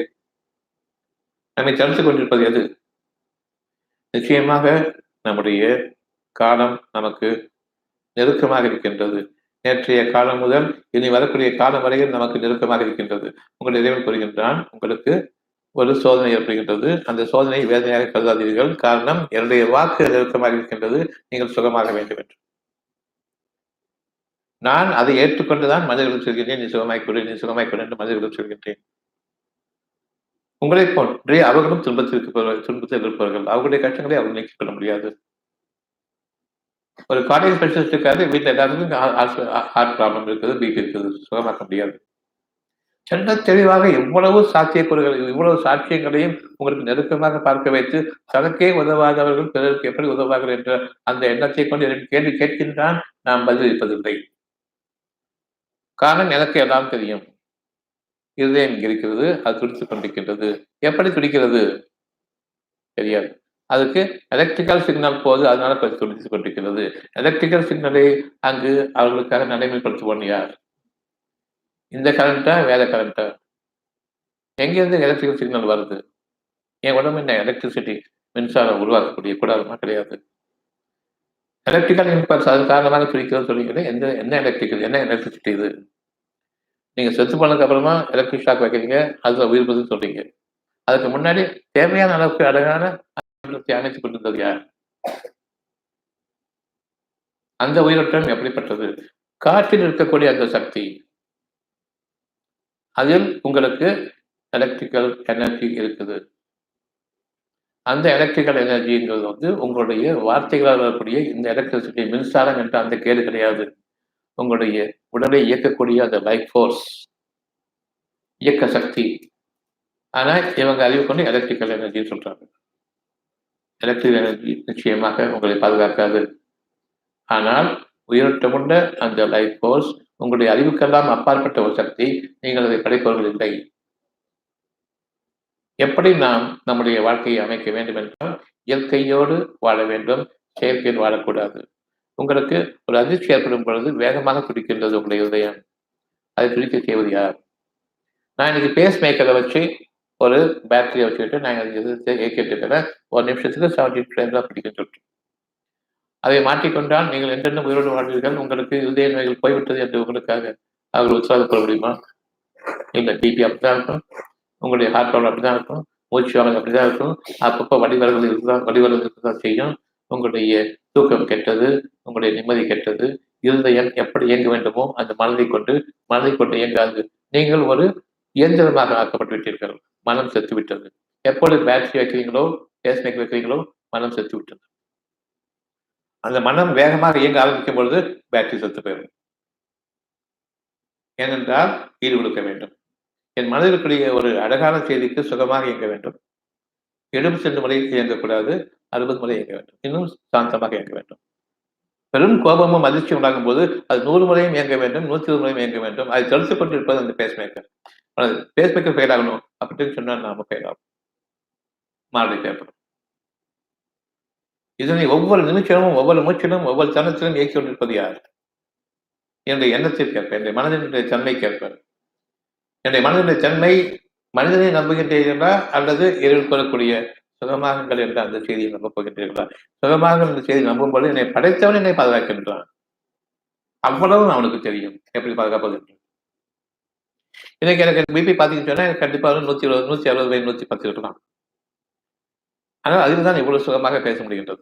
Speaker 1: நம்மை தடுத்துக் கொண்டிருப்பது எது? நிச்சயமாக நம்முடைய காலம் நமக்கு நெருக்கமாக இருக்கின்றது. நேற்றைய காலம் முதல் இனி வரக்கூடிய காலம் வரையில் நமக்கு நெருக்கமாக இருக்கின்றது. உங்கள் இறைவன் கூறுகின்றான், உங்களுக்கு ஒரு சோதனை ஏற்படுகின்றது. அந்த சோதனை வேதனையாக கருதாதீர்கள். காரணம், என்னுடைய வாக்கு நெருக்கமாக இருக்கின்றது. நீங்கள் சுகமாக வேண்டும் என்று. நான் அதை ஏற்றுக்கொண்டுதான் மனிதர்களுக்கு சொல்கின்றேன், நீ சுகமாய்க்கொடு, நீ சுகமாய்க்கொடு என்று மனிதர்களுக்கு சொல்கின்றேன். உங்களைப் போன்றே அவர்களும் துன்பத்தில் இருப்பவர்கள். அவர்களுடைய கஷ்டங்களை அவர்கள் நீக்கிக் கொள்ள முடியாது. ஒரு கார்டியக் ஸ்பெஷலிஸ்ட் இருக்காரு, வீட்டுல எல்லாத்துக்கும் ஹார்ட் ப்ராப்ளம் இருக்குது, பிபி இருக்குது, சுகமாக்க முடியாது. சென்ற தெளிவாக எவ்வளவு சாத்தியக்கூறுகள், இவ்வளவு சாட்சியங்களையும் உங்களுக்கு நெருக்கமாக பார்க்க வைத்து, தனக்கே உதவாதவர்கள் பிறருக்கு எப்படி உதவார்கள் என்ற அந்த எண்ணத்தை கொண்டு எனக்கு கேள்வி கேட்கின்றான். நாம் பதில் இருப்பதில்லை. காரணம், எனக்கு எல்லாம் தெரியும். இருதயம் இங்க இருக்கிறது, அது துடித்துக் கொண்டிருக்கின்றது. எப்படி துடிக்கிறது தெரியாது. அதுக்கு எலக்ட்ரிக்கல் சிக்னல் போது, அதனால துடித்துக் கொண்டிருக்கிறது. எலக்ட்ரிக்கல் சிக்னலை அங்கு அவர்களுக்காக நடைமுறைப்படுத்துவோம் யார்? இந்த கரண்டா, வேற கரண்டா? எங்கிருந்து எலக்ட்ரிக்கல் சிக்னல் வருது? என் உடம்பு என்ன எலக்ட்ரிசிட்டி, மின்சாரம் உருவாக்கக்கூடிய கூடாதமா? கிடையாது. எலக்ட்ரிக்கல் இம்பல்ஸ் அது காரணமாக துடிக்கிறது சொல்லிக்கிட்டு என்ன எலக்ட்ரிக்கல், என்ன எலக்ட்ரிசிட்டி இது? நீங்க செத்து போனதுக்கு அப்புறமா எலக்ட்ரிக் ஷாக் வைக்கிறீங்க, அதுல உயிர் பதில் சொல்றீங்க. அதுக்கு முன்னாடி தேவையான அளவுக்கு அழகான அமைத்துக் கொண்டிருந்தது யார்? அந்த உயிரோட்டம் எப்படிப்பட்டது? காற்றில் இருக்கக்கூடிய அந்த சக்தி, அதில் உங்களுக்கு எலக்ட்ரிக்கல் எனர்ஜி இருக்குது. அந்த எலக்ட்ரிக்கல் எனர்ஜிங்கிறது உங்களுடைய வார்த்தைகளால் வரக்கூடிய இந்த எலக்ட்ரிசிட்டி, மின்சாரம் என்ற அந்த கேடு கிடையாது. உங்களுடைய உடலை இயக்கக்கூடிய அந்த லைஃப் ஃபோர்ஸ், இயக்க சக்தி. ஆனா இவங்க அறிவு கொண்டு எலக்ட்ரிக்கல் எனர்ஜின்னு சொல்றாங்க. எலக்ட்ரிக் எனர்ஜி நிச்சயமாக உங்களை பாதுகாக்காது. ஆனால் உயிரோட்டமுள்ள அந்த லைஃப் ஃபோர்ஸ், உங்களுடைய அறிவுக்கெல்லாம் அப்பாற்பட்ட ஒரு சக்தி. நீங்கள் அதை படைப்பவர்கள் இல்லை. எப்படி நாம் நம்முடைய வாழ்க்கையை அமைக்க வேண்டும் என்றால், இயற்கையோடு வாழ வேண்டும், செயற்கையில் வாழக்கூடாது. உங்களுக்கு ஒரு அதிர்ச்சி ஏற்படும் பொழுது வேகமாக துடிக்கின்றது உங்களுடைய இதயம். அதை துடிக்க செய்வது யார்? நான் இன்னைக்கு பேஸ் மேக்கரை வச்சு ஒரு பேட்டரியை வச்சுக்கிட்டு நான் இயக்கிட்டு இருக்கிறேன். ஒரு நிமிஷத்துக்கு 70 ஃப்ரேம் தான் பிடிக்கும் சொல்லிட்டு. அதை மாற்றிக்கொண்டால் நீங்கள் என்றென்றும் உயிரோடு வாழ்வீர்கள். உங்களுக்கு இதய நோய்கள் போய்விட்டது என்று உங்களுக்காக அவர்கள் உற்சாகப்பட முடியுமா? இல்லை. பிபி அப்படிதான் இருக்கும், உங்களுடைய ஹார்ட் ப்ராப்ளம் அப்படிதான் இருக்கும், மூச்சு வாங்க அப்படிதான் இருக்கும், அப்பப்போ வடிவர்கள் இருக்கதான் செய்யும். உங்களுடைய தூக்கம் கெட்டது, உங்களுடைய நிம்மதி கெட்டது. இருதயம் எப்படி இயங்க வேண்டுமோ அந்த மனதை கொண்டு இயங்காது. நீங்கள் ஒரு இயந்திரமாக ஆக்கப்பட்டு விட்டீர்கள். மனம் செத்து விட்டது. எப்பொழுது பேட்டரி வைக்கிறீங்களோ, பேஸ் மேக்கர் வைக்கிறீங்களோ, மனம் செத்து விட்டது. அந்த மனம் வேகமாக இயங்க ஆரம்பிக்கும் பொழுது பேட்டரி செத்து போயிடும். ஏனென்றால் ஈடு கொடுக்க வேண்டும். என் மனதிற்குரிய ஒரு அழகான செய்திக்கு சுகமாக இயங்க வேண்டும். 70 முறை இயங்கக்கூடாது, 60 முறை இயங்க வேண்டும். இன்னும் சாந்தமாக இயங்க வேண்டும். பெரும் கோபமும் அதிர்ச்சி உண்டாகும் போது அது 100 முறையும் இயங்க வேண்டும், 120 முறையும் இயங்க வேண்டும். அதை தடுத்துக் கொண்டிருப்பது அந்த base maker. Base maker fail ஆகணும் அப்படின்னு சொன்னால் நாம ஃபெயில் ஆகும், மாரடை ஏற்படும். இதனை ஒவ்வொரு நிமிஷமும், ஒவ்வொரு மூச்சிலும், ஒவ்வொரு தருணத்திலும் இயக்கிக் கொண்டிருப்பது யார்? என்னுடைய எண்ணத்திற்கேற்ப, என்னுடைய மனதினுடைய தன்மைக்கேற்ப. என்னுடைய மனதினுடைய தன்மை மனிதனை நம்புகின்றீர்களா அல்லது எதிர்கொள்ளக்கூடிய சுகமாகுங்கள் என்ற அந்த செய்தியை நம்ப போகின்றீர்களா? சுகமாகுங்கள் என்ற செய்தி நம்பும்போது என்னை படைத்தவன் என்னை பாதுகாக்கின்றான். அவ்வளவு அவனுக்கு தெரியும் எப்படி பாதுகாப்பது. இன்னைக்கு எனக்கு பிபி பாத்தீங்கன்னு சொன்னா எனக்கு கண்டிப்பா 120, 160, 110 இருக்கலாம். ஆனால் அதில் தான் இவ்வளவு சுகமாக பேச முடிகின்றது.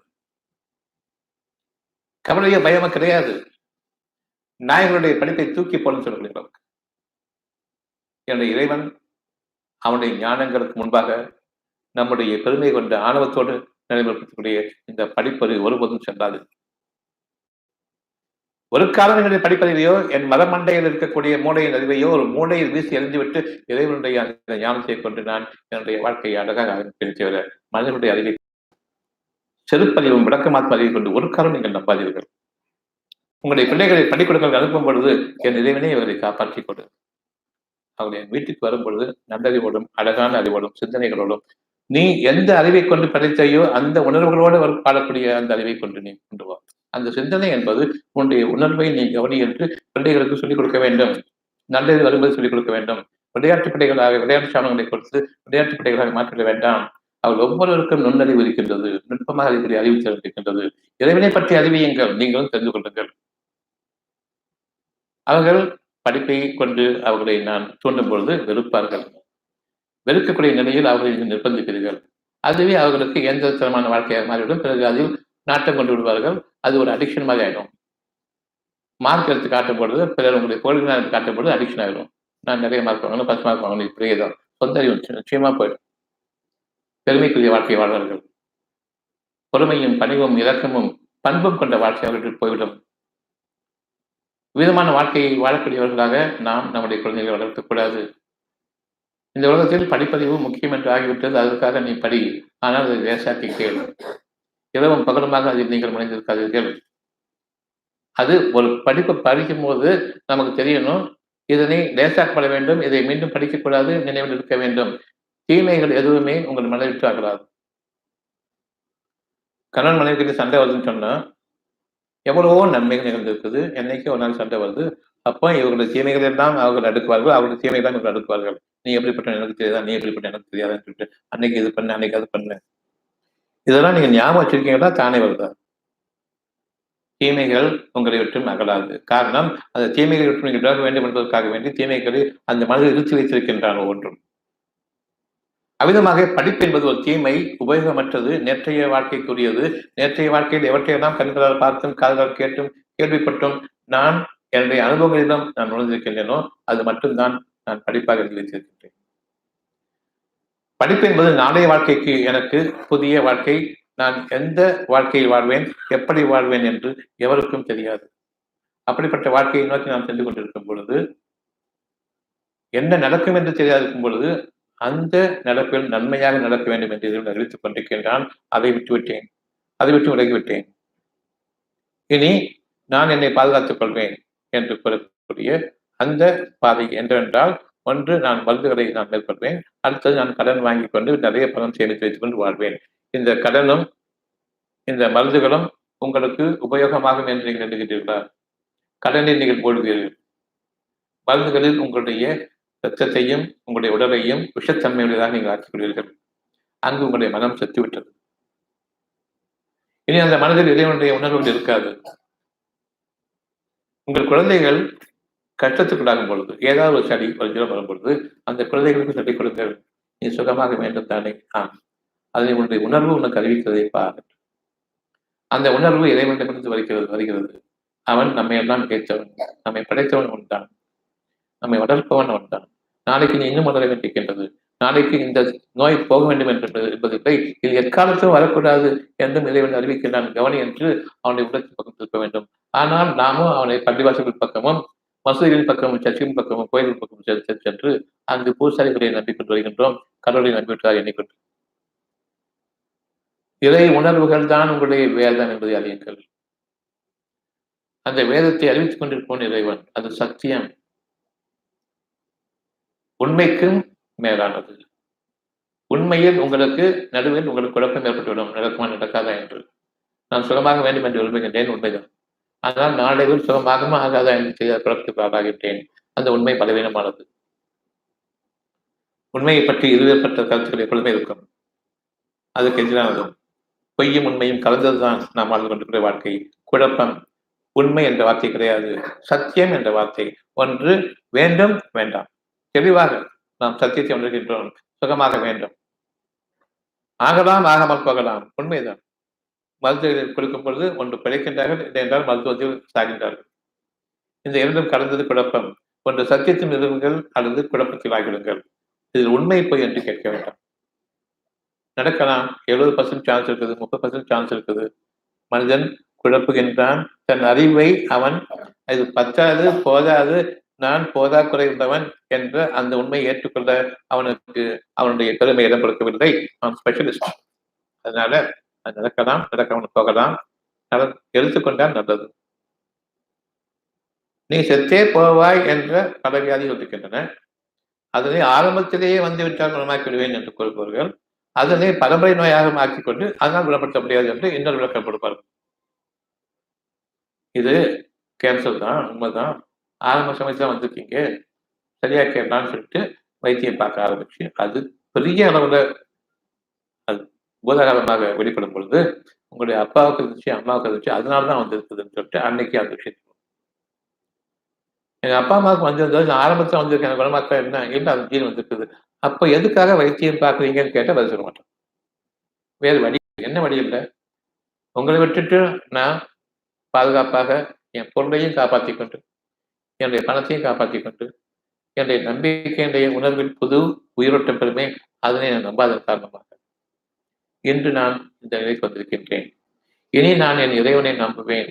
Speaker 1: கவலையோ பயமோ கிடையாது. நாயர்களுடைய படிப்பை தூக்கி போடணும்னு சொல்லுகிறோம். என்னுடைய இறைவன் அவனுடைய ஞானங்களுக்கு முன்பாக நம்முடைய பெருமை கொண்ட ஆணவத்தோடு நடைமுறைப்படுத்தக்கூடிய இந்த படிப்பது ஒருபோதும் சென்றாது. ஒரு காலம் என்னுடைய படிப்பறிவையோ, என் மத மண்டையில் இருக்கக்கூடிய மூளையின் அறிவையோ ஒரு மூளையில் வீசி எறிந்துவிட்டு இறைவனுடைய அந்த ஞானத்தை கொண்டு நான் என்னுடைய வாழ்க்கையை அழகாக ஆரம்பித்தவர மனிதனுடைய அறிவை செருப்பறிவும் விளக்கமாத்ம அறிவை கொண்டு ஒரு காலம் நீங்கள் நம்பாதீர்கள். உங்களுடைய பிள்ளைகளை பள்ளிக்கூடங்கள் அனுப்பும் பொழுது என் இறைவனே இவர்களை காப்பாற்றிக் கொடு. அவருடைய வீட்டுக்கு வரும் பொழுது நல்லறிவோடும் அழகான அறிவோடும் சிந்தனைகளோடும் நீ எந்த அறிவை கொண்டு படைத்தையோ அந்த உணர்வுகளோடு வாழக்கூடிய அந்த அறிவை கொண்டு நீ கொண்டு வா. அந்த சிந்தனை என்பது உன்னுடைய உணர்வை நீ கவனி என்று பிள்ளைகளுக்கு சொல்லிக் கொடுக்க வேண்டும். நல்லது வரும்போது சொல்லிக் கொடுக்க வேண்டும். விளையாட்டு பிள்ளைகளாக விளையாட்டு சாதனங்களை கொடுத்து விளையாட்டு பிள்ளைகளாக மாற்றிட வேண்டாம். அவள் ஒவ்வொருவருக்கும் நுண்ணறிவு இருக்கின்றது, நுட்பமாக அறிவுடைய அறிவு இருக்கின்றது. இறைவனை பற்றி அறிவியுங்கள், நீங்களும் தெரிந்து கொள்ளுங்கள். அவர்கள் படிப்பை கொண்டு அவர்களை நான் தூண்டும் பொழுது வெறுப்பார்கள். வெறுக்கக்கூடிய நிலையில் அவர்களை நீங்கள் நிர்பந்திக்கிறீர்கள். அதுவே அவர்களுக்கு இயந்திரத்தனமான வாழ்க்கையாக மாறிவிடும். பிறகு அதில் நாட்டம் கொண்டு விடுவார்கள். அது ஒரு அடிக்ஷன் மாதிரி ஆயிடும். மார்க் எடுத்து காட்டும் பொழுது பிறர் உங்களுடைய தோல்விகள் எடுத்து காட்டும் பொழுது அடிக்ஷன் ஆகிடும். நான் நிறைய மார்க் வாங்கணும், 10 மார்க் வாங்கணும், இப்படியே தான் சொந்த அறிவு நிச்சயமா போயிடும். பெருமைக்குரிய வாழ்க்கை வாழ்வார்கள். பொறுமையும் பணிவும் இரக்கமும் பண்பும் கொண்ட வாழ்க்கை அவர்களுக்கு போய்விடும். விதமான வாழ்க்கையை வாழக்கூடியவர்களாக நாம் நம்முடைய குழந்தைகளை வளர்க்கக்கூடாது. இந்த உலகத்தில் படிப்பறிவு முக்கியம் என்று ஆகிவிட்டது. அதற்காக நீ படி, ஆனால் அதை லேசாக்கி கேள். இரவும் பகலுமாக அதில் நீங்கள் முனைந்திருக்காதீர்கள். அது ஒரு படிப்பை படிக்கும் போது நமக்கு தெரியணும், இதனை லேசாக்கப்பட வேண்டும், இதை மீண்டும் படிக்கக்கூடாது, நினைவில் இருக்க வேண்டும். தீமைகள் எதுவுமே உங்கள் மனதை விட்டு ஆகலாது. கணவன் மனைவிக்கிட்ட சண்டை வருதுன்னு சொன்னா எவ்வளவோ நன்மைகள் நிகழ்ந்திருக்குது. என்னைக்கு ஒரு நாள் சண்டை வருது, அப்போ இவர்களுடைய தீமைகள் எல்லாம் அவர்கள் அடுக்குவார்கள், அவருடைய தீமை தான் இவர்கள் அடுக்குவார்கள். நீ எப்படிப்பட்ட எனக்கு தெரியாதா, நீ எப்படிப்பட்ட எனக்கு தெரியாதான்னு சொல்லிட்டு அன்னைக்கு இது பண்ணு, அன்னைக்கு அது பண்ணு. இதெல்லாம் நீங்க ஞாபகம் வச்சிருக்கீங்களா? தானே வருதா? தீமைகள் உங்களை விட்டும் அகலாது. காரணம், அந்த தீமைகளை விட்டு நீங்கள் விலக வேண்டும் என்பதற்காக வேண்டி தீமைகளை அந்த மனதில் இழுத்து வைத்திருக்கின்றான் ஒவ்வொன்றும். அவ்விதமாக படிப்பு என்பது ஒரு தீமை, உபயோகமற்றது, நேற்றைய வாழ்க்கைக்குரியது. நேற்றைய வாழ்க்கையில் எவற்றையெல்லாம் கண்களால் பார்த்தும் கால்களால் கேட்டும் கேள்விப்பட்டும் நான் என்னுடைய அனுபவங்களிடம் நான் உணர்ந்திருக்கின்றேனோ அது மட்டும்தான் நான் படிப்பாக எழுதி வைத்திருக்கின்றேன். படிப்பு என்பது நாளைய வாழ்க்கைக்கு எனக்கு புதிய வாழ்க்கை, நான் எந்த வாழ்க்கையில் வாழ்வேன், எப்படி வாழ்வேன் என்று எவருக்கும் தெரியாது. அப்படிப்பட்ட வாழ்க்கையை நோக்கி நாம் சென்று கொண்டிருக்கும் பொழுது, என்ன நடக்கும் என்று தெரியாதிருக்கும் பொழுது, அந்த நடப்பில் நன்மையாக நடக்க வேண்டும் என்று அறிவித்துக் கொண்டிருக்கின்றான். அதை விட்டுவிட்டேன், அதை விட்டு விலகிவிட்டேன். இனி நான் என்னை பாதுகாத்துக் கொள்வேன் என்று கூறக்கூடிய அந்த பாதை என்றென்றால், ஒன்று நான் மருந்துகளை நான் மேற்கொள்வேன், அடுத்தது நான் கடன் வாங்கிக் கொண்டு நிறைய பணம் சேமித்து வைத்துக் கொண்டு வாழ்வேன். இந்த கடனும் இந்த மருந்துகளும் உங்களுக்கு உபயோகமாகும் என்று நீங்கள் எண்ணுகிறீர்களா? கடனில் நீங்கள் போடுவீர்கள், மருந்துகளில் உங்களுடைய ரத்தத்தையும் உங்களுடைய உடலையும் விஷத்தன்மையுடையதாக நீங்கள் ஆக்கிக்கொள்வீர்கள். அங்கு உங்களுடைய மனம் செத்துவிட்டது. இனி அந்த மனதில் இறைவனுடைய உணர்வுகள் இருக்காது. உங்கள் குழந்தைகள் கஷ்டத்துக்குள்ளாகும் பொழுது, ஏதாவது ஒரு சளி ஒரு ஜுரம் வரும் பொழுது, அந்த குழந்தைகளுக்கு சொல்லிக் கொடுங்கள், நீ சுகமாக வேண்டும் தானே? அதை உன்னுடைய உணர்வு உனக்கு அறிவிக்கிறதை பார். அந்த உணர்வு இறைவனிடமிருந்து வருகிறது. அவன் நம்மை எல்லாம் கேட்டவன், நம்மை படைத்தவன் உண்டான், நம்மை வளர்ப்பவன் உண்டான். நாளைக்கு நீ இன்னும் வளர வேண்டியிருக்கின்றது, நாளைக்கு இந்த நோய் போக வேண்டும் என்பதில்லை, இது எக்காலத்தும் வரக்கூடாது என்றும் இறைவன் அறிவிக்கின்றான், கவனி என்று அவனுடைய உள்ளத்தின் பக்கம் திருப்ப வேண்டும். ஆனால் நாமும் அவனை பள்ளிவாசல்கள் பக்கமும் மசூதிகளின் பக்கமும் சர்ச்சின் பக்கமும் கோயில்கள் பக்கமும் சென்று அங்கு பூசாரிகளை நம்பிக்கொண்டு வருகின்றோம், கடவுளை நம்பிவிட்டார் எண்ணிக்கொண்டு. இறை உணர்வுகள் தான் உங்களுடைய வேதம் என்பதை அறியுங்கள். அந்த வேதத்தை அறிவித்துக் கொண்டிருப்போம் இறைவன், அது சத்தியம், உண்மைக்கும் மேலானது. உண்மையில் உங்களுக்கு நடுவில் உங்களுக்கு குழப்பம் ஏற்பட்டுவிடும், நடக்குமா நடக்காதா என்று. நான் சுகமாக வேண்டும் என்று விரும்புகின்றேன், உண்மைதான். ஆனால் நாளைவில் சுகமாகமா ஆகாதா என்று செய்த குழப்பத்துக்கு ஆளாகிட்டேன். அந்த உண்மை பலவீனமானது. உண்மையை பற்றி இருவேற்பட்ட கருத்துக்கள் எப்பொழுதுமே இருக்கும், அதுக்கு எதிரானதும். பொய்யும் உண்மையும் கலந்ததுதான் நாம் வாழ்ந்து கொண்டிருக்கிற வாழ்க்கை. குழப்பம். உண்மை என்ற வார்த்தை கிடையாது, சத்தியம் என்ற வார்த்தை. ஒன்று வேண்டும், வேண்டாம். தெளிவாக நாம் சத்தியத்தை உணர்கின்றோம், சுகமாக வேண்டும், ஆகலாம் ஆகாமல் போகலாம், உண்மைதான். மருத்துவர்கள் கொடுக்கும் பொழுது ஒன்று பிழைக்கின்றார்கள், இல்லை என்றால் மருத்துவத்தில் சாகின்றார்கள். இந்த இரண்டும் கலந்தது குழப்பம். ஒன்று சத்தியத்தில் நிறுவுங்கள் அல்லது குழப்பத்தில் ஆகிவிடுங்கள். இதில் உண்மை போய் என்று கேட்க வேண்டாம். நடக்கலாம், 70% சான்ஸ் இருக்குது, 30% சான்ஸ் இருக்குது. மனிதன் குழப்புகின்றான். தன் அறிவை அவன் இது பத்தாது, போதாது, நான் போதாக்குறை இருந்தவன் என்ற அந்த உண்மையை ஏற்றுக்கொள்ள அவனுக்கு அவனுடைய பெருமை இடம் கொடுக்கவில்லை. அவன் ஸ்பெஷலிஸ்ட். அதனால அது நடக்கலாம், நடக்காமல் போகலாம். எடுத்துக்கொண்டால் நல்லது. நீ செத்தே போவாய் என்ற பல வியாதிகள் இருக்கின்றன. அதனை ஆரம்பத்திலேயே வந்துவிட்டால் குணமாக்கி விடுவேன் என்று கூறுபவர்கள் அதனை பரம்பரை நோயாக மாற்றிக்கொண்டு அதனால் குணப்படுத்த முடியாது என்று இன்னொரு விளக்கம் கொடுப்பார்கள். இது கேன்சர் தான், உண்மைதான், ஆரம்ப சமயத்துல வந்திருக்கீங்க, சரியா கேட்கலான்னு சொல்லிட்டு வைத்தியம் பார்க்க ஆரம்பிச்சு அது பெரிய அளவுல அது பூதாகாரமாக வெளிப்படும் பொழுது உங்களுடைய அப்பாவுக்கு இருந்துச்சு, அம்மாவுக்கு இருந்துச்சு, அதனாலதான் வந்திருக்குதுன்னு சொல்லிட்டு அன்னைக்கு அந்த விஷயம் எங்க அப்பா அம்மாவுக்கு வந்திருந்தது, நான் ஆரம்பத்துல வந்திருக்கேன், குணமாக்க என்ன அது ஜீன் வந்திருக்குது. அப்ப எதுக்காக வைத்தியம் பார்க்குறீங்கன்னு கேட்டா பதில் சொல்ல மாட்டோம். வேறு வழி என்ன வழி இல்ல. உங்களை விட்டுட்டு நான் பாதுகாப்பாக என் பொருளையும் காப்பாற்றிக் கொண்டு, என்னுடைய பணத்தையும் காப்பாற்றிக் கொண்டு, என்னுடைய நம்பிக்கை, என்னுடைய உணர்வில் புது உயிரோட்டம் பெறுமே, அதனை நான் நம்பாதன் காரணமாக இன்று நான் இந்த நிலைக்கு வந்திருக்கின்றேன். இனி நான் என் இறைவனை நம்புவேன்.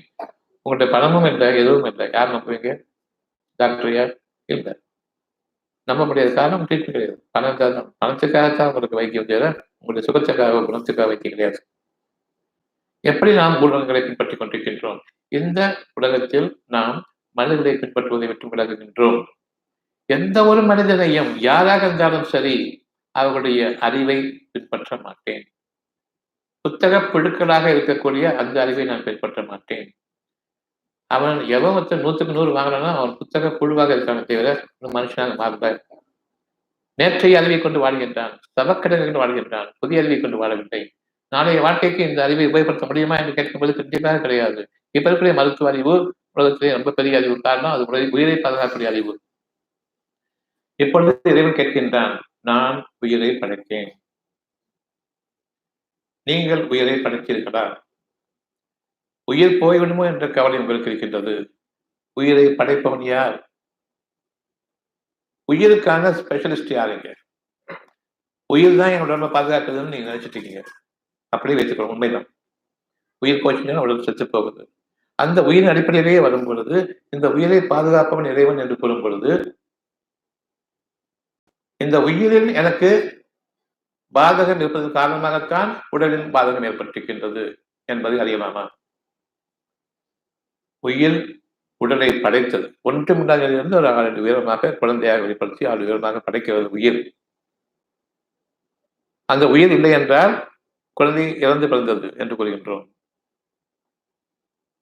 Speaker 1: உங்களுடைய பணமும் இல்லை, எதுவும் இல்லை. யார் நம்புவீங்க? டாக்டரையா? இல்ல. நம்ப முடியாத காரணம் ட்ரீட்மெண்ட் கிடையாது. பணம் தான். பணத்துக்காகத்தான் உங்களுக்கு வைத்தியம் செய்யற, உங்களுடைய சுகத்துக்காக, குணத்துக்காக வைத்தியம் கிடையாது. எப்படி நாம் ஊடகங்களை பின்பற்றிக் கொண்டிருக்கின்றோம்? இந்த உலகத்தில் நாம் மனிதர்களை பின்பற்றுவதை விட்டு விலகுகின்றோம். எந்த ஒரு மனிதனையும் யாராக இருந்தாலும் சரி, அவர்களுடைய அறிவை பின்பற்ற மாட்டேன். புத்தக புழுக்களாக இருக்கக்கூடிய அந்த அறிவை நான் பின்பற்ற மாட்டேன். அவன் எவன் 100க்கு 100 வாங்கினானோ அவன் புத்தக புழுவாக இருக்கானே தவிர மனுஷனாக மாறல. நேற்றைய அறிவை கொண்டு வாழ்கின்றான், சபக்கடனை கொண்டு வாழ்கின்றான், புதிய அறிவை கொண்டு வாழவில்லை. நாளைய வாழ்க்கைக்கு இந்த அறிவை உபயோகப்படுத்த முடியுமா என்று கேட்கும்போது கண்டிப்பாக கிடையாது. இப்ப இருக்கக்கூடிய மருத்துவ அறிவு உலகத்திலே ரொம்ப பெரிய அறிவு. காரணம் அது உயிரை பாதுகாக்கக்கூடிய அறிவு. இப்பொழுது இறைவன் கேட்கின்றான், நான் உயிரை படைத்தேன், நீங்கள் உயிரை படைத்தீர்களா? உயிர் போய்விடுமோ என்ற கவலை உங்களுக்கு இருக்கின்றது. உயிரை படைப்பவன் யார்? உயிருக்கான ஸ்பெஷலிஸ்ட் யாருங்க? உயிர் தான் என்னோட உடம்பை பாதுகாக்குதுன்னு நீங்க நினைச்சிட்டு இருக்கீங்க. அப்படியே வைத்துக்கணும். உண்மைதான். உயிர் போச்சுன்னா உடம்பு செத்து போகுது. அந்த உயிரின் அடிப்படையிலேயே வரும் பொழுது, இந்த உயிரை பாதுகாப்பவன் இறைவன் என்று கூறும் பொழுது, இந்த உயிரில் எனக்கு பாதகம் இருப்பதன் காரணமாகத்தான் உடலில் பாதகம் ஏற்பட்டிருக்கின்றது என்பதை அறியலாமா? உயிர் உடலை படைத்தது. ஒன்றுமில்லாதிலிருந்து ஒரு 6 உயரமாக குழந்தையாக வெளிப்படுத்தி 6 உயரமாக படைக்கிறது உயிர். அந்த உயிர் இல்லை என்றால் குழந்தை இறந்து பிறந்தது என்று கூறுகின்றோம்.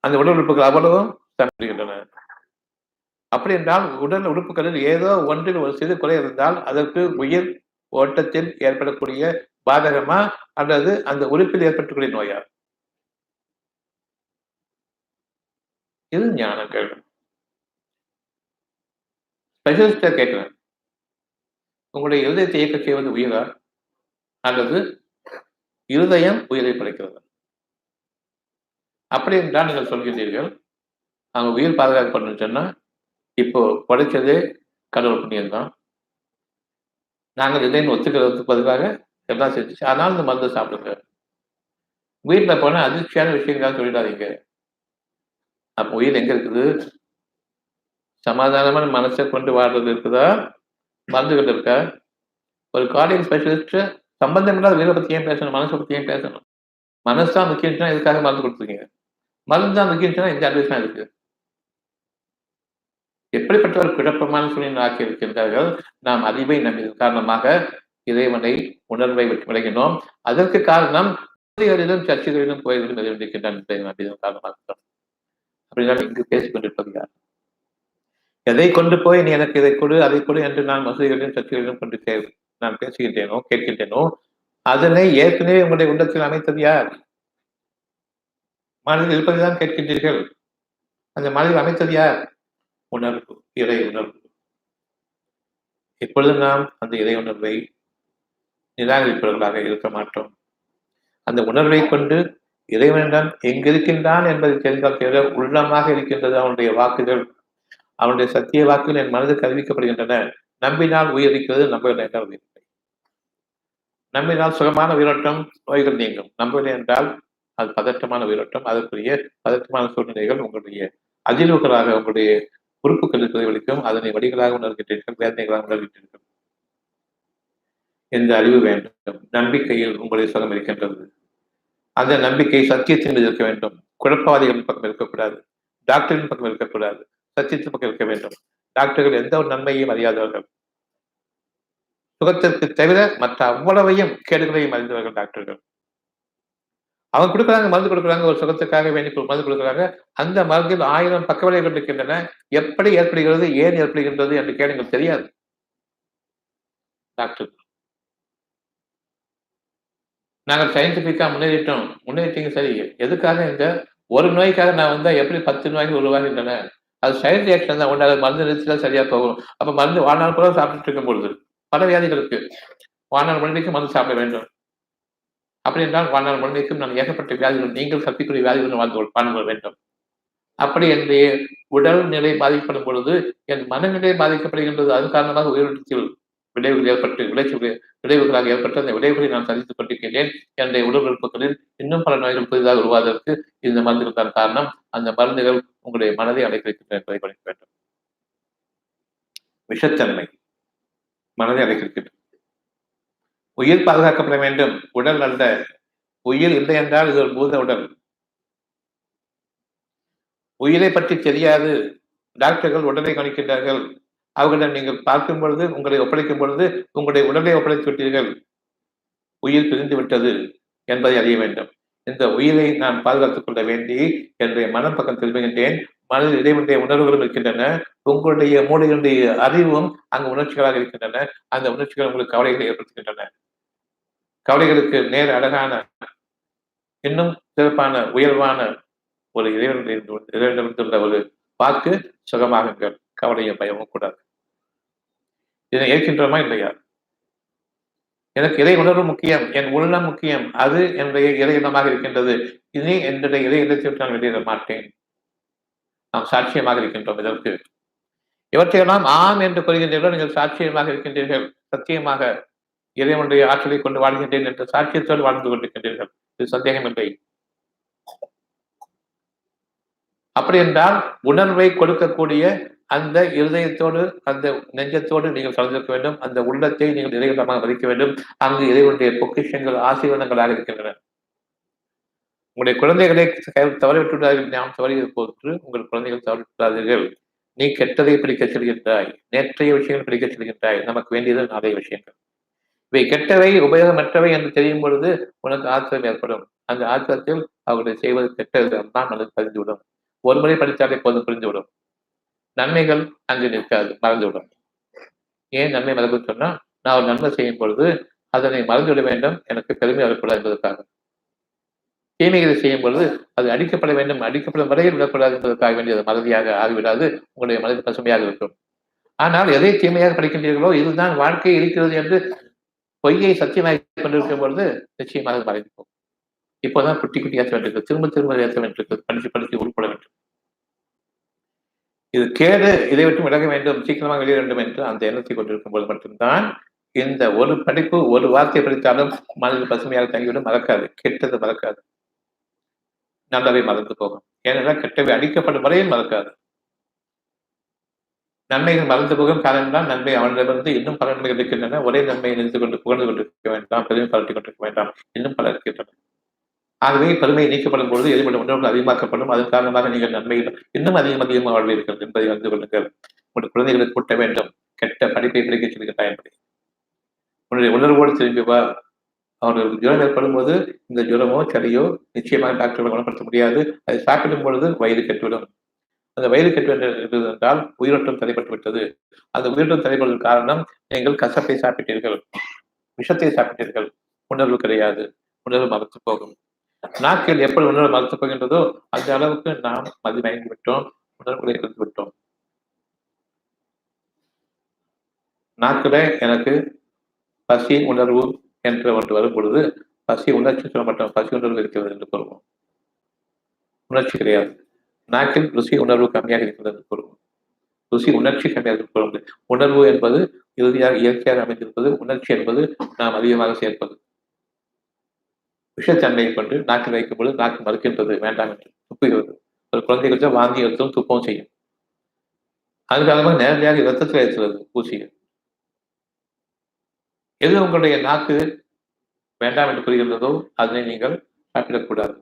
Speaker 1: அந்த உடல் உறுப்புகள் அவ்வளவும் தங்கின்றன. அப்படி என்றால் உடல் உறுப்புகளில் ஏதோ ஒன்றில் ஒரு சிறு குறை இருந்தால் அதற்கு உயிர் ஓட்டத்தில் ஏற்படக்கூடிய பாதகமா அல்லது அந்த உறுப்பில் ஏற்படக்கூடிய நோயா? இது ஞானங்கள். ஸ்பெஷலிஸ்டா கேட்கிறேன், உங்களுடைய இருதயத்தை இயக்க செய்வது உயிரா அல்லது இருதயம் உயிரை படைக்கிறது? அப்படி என்றால் நீங்கள் சொல்கின்றீர்கள், அவங்க உயிர் பாதுகாக்கப்படணும்னு சொன்னா இப்போ படைச்சதே கடவுள் புண்ணியம்தான். நாங்கள் இதயம் ஒத்துக்கிறதுக்கு பதிலாக எல்லாம் செஞ்சுச்சு, அதனால இந்த மருந்து சாப்பிடுங்க. வீட்டில் போனா அதிர்ச்சியான விஷயங்கள் சொல்லிடாதீங்க. அப்போ உயிர் எங்க இருக்குது? சமாதானமான மனசை கொண்டு வாழ்றது இருக்குதா, மருந்துகள் இருக்கா? ஒரு கார்டியக் ஸ்பெஷலிஸ்ட் சம்பந்தம் இல்லாத உயிரை பத்தி ஏன் பேசணும்? மனசை பத்தி ஏன் பேசணும்? மனசு தான் முக்கியம், இதுக்காக மருந்து கொடுத்துருக்கீங்க. மருந்து தான் முக்கியம், இந்த அட்வைஸ் தான் இருக்கு. எப்படிப்பட்ட ஒரு குழப்பமான சூழ்நிலை ஆக்கி இருக்கின்றார்கள். நாம் அறிவை நம்பியதன் காரணமாக இறைவனை உணர்வை விட்டு விலகினோம். அதற்கு காரணம் சர்ச்சைகளிலும் கோயில்களும் நம்பியதன் காரணமாக. அப்படின்னா இங்கு பேசிக் கொண்டிருப்பது யார்? எதை கொண்டு போய் நீ எனக்கு இதை கொடு அதை கொடு என்று நான் மசூதிகளிலும் சர்ச்சைகளிலும் கொண்டு நான் பேசுகின்றேனோ கேட்கின்றேனோ அதனை ஏற்கனவே உங்களுடைய உள்ளத்தில் அமைத்தது யார்? மனதில் இருப்பதுதான் கேட்கின்றீர்கள். அந்த மனதில் அமைத்தது யார்? உணர்வு, இறை உணர்வு. எப்பொழுது நாம் அந்த இறை உணர்வை நிராகரிப்பவர்களாக இருக்க மாட்டோம். அந்த உணர்வை கொண்டு இறைவனிடம் எங்கிருக்கின்றான் என்பதை தெரிந்தால் தவிர உள்ளமாக இருக்கின்றது அவனுடைய வாக்குகள், அவனுடைய சத்திய வாக்குகள் என் மனதுக்கு அறிவிக்கப்படுகின்றன. நம்பினால் உயிரிக்கிறது, நம்பவில்லை என்றால் உயிரில்லை. நம்பினால் சுகமான உயிரோட்டம், நோய்கள் நீங்கும். நம்பவில்லை என்றால் அது பதற்றமான உயிரோட்டம். அதற்குரிய பதற்றமான சூழ்நிலைகள் உங்களுடைய அதிர்வுகளாக உங்களுடைய உறுப்புகளுக்கு பிரதிபலிக்கும். அதனை வழிகளாக உணர்கின்றீர்கள், வேதனைகளாக உணர்கின்றீர்கள். எந்த அறிவு வேண்டும்? நம்பிக்கையில் உங்களுடைய சுகம் இருக்கின்றது. அந்த நம்பிக்கை சத்தியத்தின் மீது இருக்க வேண்டும். குழப்பவாதிகளின் பக்கம் இருக்கக்கூடாது, டாக்டரின் பக்கம் இருக்கக்கூடாது, சத்தியத்தின் பக்கம் இருக்க வேண்டும். டாக்டர்கள் எந்த ஒரு நன்மையையும் அறியாதவர்கள், சுகத்திற்கு தவிர மற்ற அவ்வளவையும் கேடுகளையும் அறிந்தவர்கள் டாக்டர்கள். அவங்க கொடுக்குறாங்க, மருந்து கொடுக்குறாங்க, ஒரு சுகத்துக்காக வேண்டி மருந்து கொடுக்குறாங்க. அந்த மருந்தில் 1000 பக்க விளைவுகள் இருக்கின்றன. எப்படி ஏற்படுகிறது, ஏன் ஏற்படுகின்றது என்று கேளுங்கள், தெரியாது டாக்டர். நாங்கள் சயின்டிபிக்கா முன்னேறிட்டீங்க சரி. எதுக்காக? இந்த ஒரு நோய்க்காக நான் வந்தா எப்படி 10 நோய்கள் உருவாகின்றன? அது சைடு ரியாக்ஷன் தான். ஒன்றாக மருந்து நிறுத்தினா சரியா போகும். அப்ப மருந்து வாழ்நாள் கூட சாப்பிட்டு இருக்கும் பொழுது பல வியாதிகளுக்கு வாழ்நாள் முழுமைக்கும் மருந்து சாப்பிட வேண்டும். அப்படி என்றால் வாழ்நாள் முழுமைக்கும் நான் ஏகப்பட்ட வியாதிகள் நீங்கள் சக்திக்குரிய வியாதிகளுடன் வாழ்ந்து வேண்டும். அப்படி என்னுடைய உடல்நிலை பாதிக்கப்படும் பொழுது என் மனநிலை பாதிக்கப்படுகின்றது. அதன் காரணமாக உயிரிழத்தில் விளைவுகள் ஏற்பட்டு விளைவுகளாக ஏற்பட்டு அந்த விளைவுகளை நான் சந்தித்துக் கொண்டிருக்கின்றேன். என்னுடைய உடல் உறுப்புகளில் இன்னும் பல நோய்கள் புதிதாக உருவாவதற்கு இந்த மருந்துகள் தான் காரணம். அந்த மருந்துகள் உங்களுடைய மனதை அடைக்கின்றன என்பதை கவனிக்க வேண்டும். விஷத்தன்மை மனதை அடைக்கின்றது. உயிர் பாதுகாக்கப்பட வேண்டும், உடல் அல்ல. உயிர் இல்லை என்றால் இது ஒரு பூத உடல். உயிரை பற்றி தெரியாது. டாக்டர்கள் உடலை கணிக்கின்றார்கள். அவர்களிடம் நீங்கள் பார்க்கும் பொழுது, உங்களை ஒப்படைக்கும் பொழுது உங்களுடைய உடலை ஒப்படைத்து விட்டீர்கள். உயிர் பிரிந்து விட்டது என்பதை அறிய வேண்டும். இந்த உயிரை நான் பாதுகாத்துக் கொள்ள வேண்டி என்னுடைய மனம் பக்கம் திரும்புகின்றேன். மனதில் இடைவெளிய உணர்வுகளும் இருக்கின்றன. உங்களுடைய மூளைகளுடைய அறிவும் அங்கு உணர்ச்சிகளாக இருக்கின்றன. அந்த உணர்ச்சிகள் உங்களுக்கு கவலைகளை ஏற்படுத்துகின்றன. கவலைகளுக்கு நேர் அழகான இன்னும் சிறப்பான உயர்வான ஒரு இறைவனிடமிருந்துள்ள ஒரு வாக்கு சுகமாகுங்கள். கவலையும் பயமும் கூடாது. இதனை ஏற்கின்றோமா இல்லையா? எனக்கு இறை உணர்வு முக்கியம், என் உள்ளம் முக்கியம். அது என்னுடைய இறை இல்லமாக இருக்கின்றது. இனி என்னுடைய இறை இல்லத்தில் நான் வெளியிட மாட்டேன். நாம் சாட்சியமாக இருக்கின்றோம். இதற்கு இவற்றையெல்லாம் ஆம் என்று கூறுகின்றீர்கள். நீங்கள் சாட்சியமாக இருக்கின்றீர்கள். சத்தியமாக இறைவனுடைய ஆற்றலை கொண்டு வாழ்கின்றேன் என்ற சாட்சியத்தோடு வாழ்ந்து கொண்டிருக்கின்றீர்கள். இது சந்தேகம் இல்லை. அப்படி என்றால் உணர்வை கொடுக்கக்கூடிய அந்த இருதயத்தோடு அந்த நெஞ்சத்தோடு நீங்கள் கலந்திருக்க வேண்டும். அந்த உள்ளத்தை நீங்கள் இறைவனமாக மதிக்க வேண்டும். அங்கு இறைவனுடைய பொக்கிஷங்கள் ஆசீர்வாதங்களாக இருக்கின்றன. உங்களுடைய குழந்தைகளை தவறிவிட்டுள்ளார்கள். நாம் தவறியது போன்று உங்கள் குழந்தைகள் தவறிவிட்டார்கள். நீ கெட்டதை பிடிக்கச் செல்கின்றாய், நேற்றைய விஷயங்கள் பிடிக்கச் செல்கின்றாய். நமக்கு வேண்டியது நாளைய விஷயங்கள். இவை கெட்டவை உபயோகமற்றவை என்று தெரியும் பொழுது உனக்கு ஆத்திரம் ஏற்படும். அந்த ஆத்திரத்தில் அவர்களை செய்வது கெட்டது தான் மனது பதிந்துவிடும். ஒரு முறை படித்தாலே போதும், புரிந்துவிடும். நன்மைகள் அங்கு நிற்காது, மறந்துவிடும். ஏன் நன்மை மறந்து சொன்னா, நான் ஒரு நன்மை செய்யும் பொழுது அதனை மறந்துவிட வேண்டும், எனக்கு பெருமை வரக்கூடாது என்பதற்காக. தீமைகளை செய்யும் பொழுது அது அடிக்கப்பட வேண்டும், அடிக்கப்படும் வரையில் விடக்கூடாது என்பதற்காக வேண்டியது மறதியாக ஆகிவிடாது. உங்களுடைய மனது பசுமையாக இருக்கும். ஆனால் எதை தீமையாக படிக்கின்றீர்களோ இதுதான் வாழ்க்கை இருக்கிறது என்று பொய்யை சத்தியமாக கொண்டிருக்கும் பொழுது நிச்சயமாக மறைந்து போகும். இப்போதான் குட்டி குட்டி ஏற்ற வேண்டியிருக்கு, திரும்ப திரும்ப ஏற்ற வேண்டியிருக்கு, படித்து உருப்பட வேண்டும். இது கேடு, இதை விட்டு விலக வேண்டும், சீக்கிரமாக வெளியே வேண்டும் என்று அந்த எண்ணத்தை கொண்டிருக்கும் போது மட்டும்தான் இந்த ஒரு படிப்பு, ஒரு வார்த்தை படித்தாலும் மனதில் பசுமையாக தங்கிவிடும். மறக்காது, கெட்டது மறக்காது, நல்லவை மறந்து போகும். ஏனென்றால் கெட்டவை அடிக்கப்படும் வரையில் மறக்காது. நன்மைகள் மறந்து போகும் காரணம் தான் நன்மை அவனிடமிருந்து இன்னும் பல நன்மைகள் இருக்கின்றன. ஒரே நன்மையை நினைத்து கொண்டு புகழ்ந்து கொண்டிருக்க வேண்டாம், பெருமை பரட்டிக் கொண்டிருக்க வேண்டாம், இன்னும் பல இருக்கின்றன. ஆகவே பெருமை நீக்கப்படும் பொழுது எதிர்படும் உணர்வுகள் அதிகமாக்கப்படும். அதன் காரணமாக நீங்கள் நன்மைகள் இன்னும் அதிகமாக வாழ்வீர்கள் என்பதை அறிந்து கொள்ளுங்கள். உங்களுடைய குழந்தைகளுக்கு கூட்ட வேண்டும். கெட்ட படிப்பை பிடிக்கச் சொல்கின்றாய் என்பதை உன்னுடைய உணர்வோடு திரும்பி வா. அவர்களுக்கு ஜுரம் ஏற்படும் போது இந்த ஜுரமோ சளியோ நிச்சயமாக டாக்டர்கள் குணப்படுத்த முடியாது. அதை சாப்பிடும் பொழுது வயிறு கெட்டுவிடும். அந்த வயிறு கெட்டு என்றால் உயிரோட்டம் தடைப்பட்டு விட்டது. அந்த உயிரோட்டம் தடைப்படுவதற்கு காரணம் நீங்கள் கசப்பை சாப்பிட்டீர்கள், விஷத்தை சாப்பிட்டீர்கள். உணர்வு கிடையாது, உணர்வு மறத்து போகும். நாக்கில் எப்படி உணர்வு மறத்து போகின்றதோ அந்த அளவுக்கு நாம் மதிமயங்கி விட்டோம், உணர்வுகளை இழந்து விட்டோம். நாக்கில எனக்கு பசி உணர்வு என்று ஒன்று வரும் பொழுது பசி உணர்ச்சி சொல்ல மாட்டோம், பசி உணர்வு இருக்கிறது என்று கூறுவோம். உணர்ச்சி கிடையாது. நாக்கில் ருசி உணர்வு கம்மியாக இருக்கிறது என்று கூறுவோம். ருசி உணர்ச்சி கம்மியாக கூறுவது. உணர்வு என்பது இறுதியாக இயற்கையாக அமைந்திருப்பது, உணர்ச்சி என்பது நாம் அதிகமாக சேர்ப்பது. விஷத்தன்மையை கொண்டு நாக்கில் வைக்கும் பொழுது நாக்கு மறுக்கின்றது, வேண்டாம் என்று துப்புகிறது. ஒரு குழந்தைகளுக்கு வாந்தி எடுத்தும் துப்பவும் செய்யும். அதுக்காக நேரடியாக இரத்தத்தில் ஏற்றுறது ஊசிகள். எது உங்களுடைய நாக்கு வேண்டாம் என்று கூறுகின்றதோ அதனை நீங்கள் சாப்பிடக்கூடாது.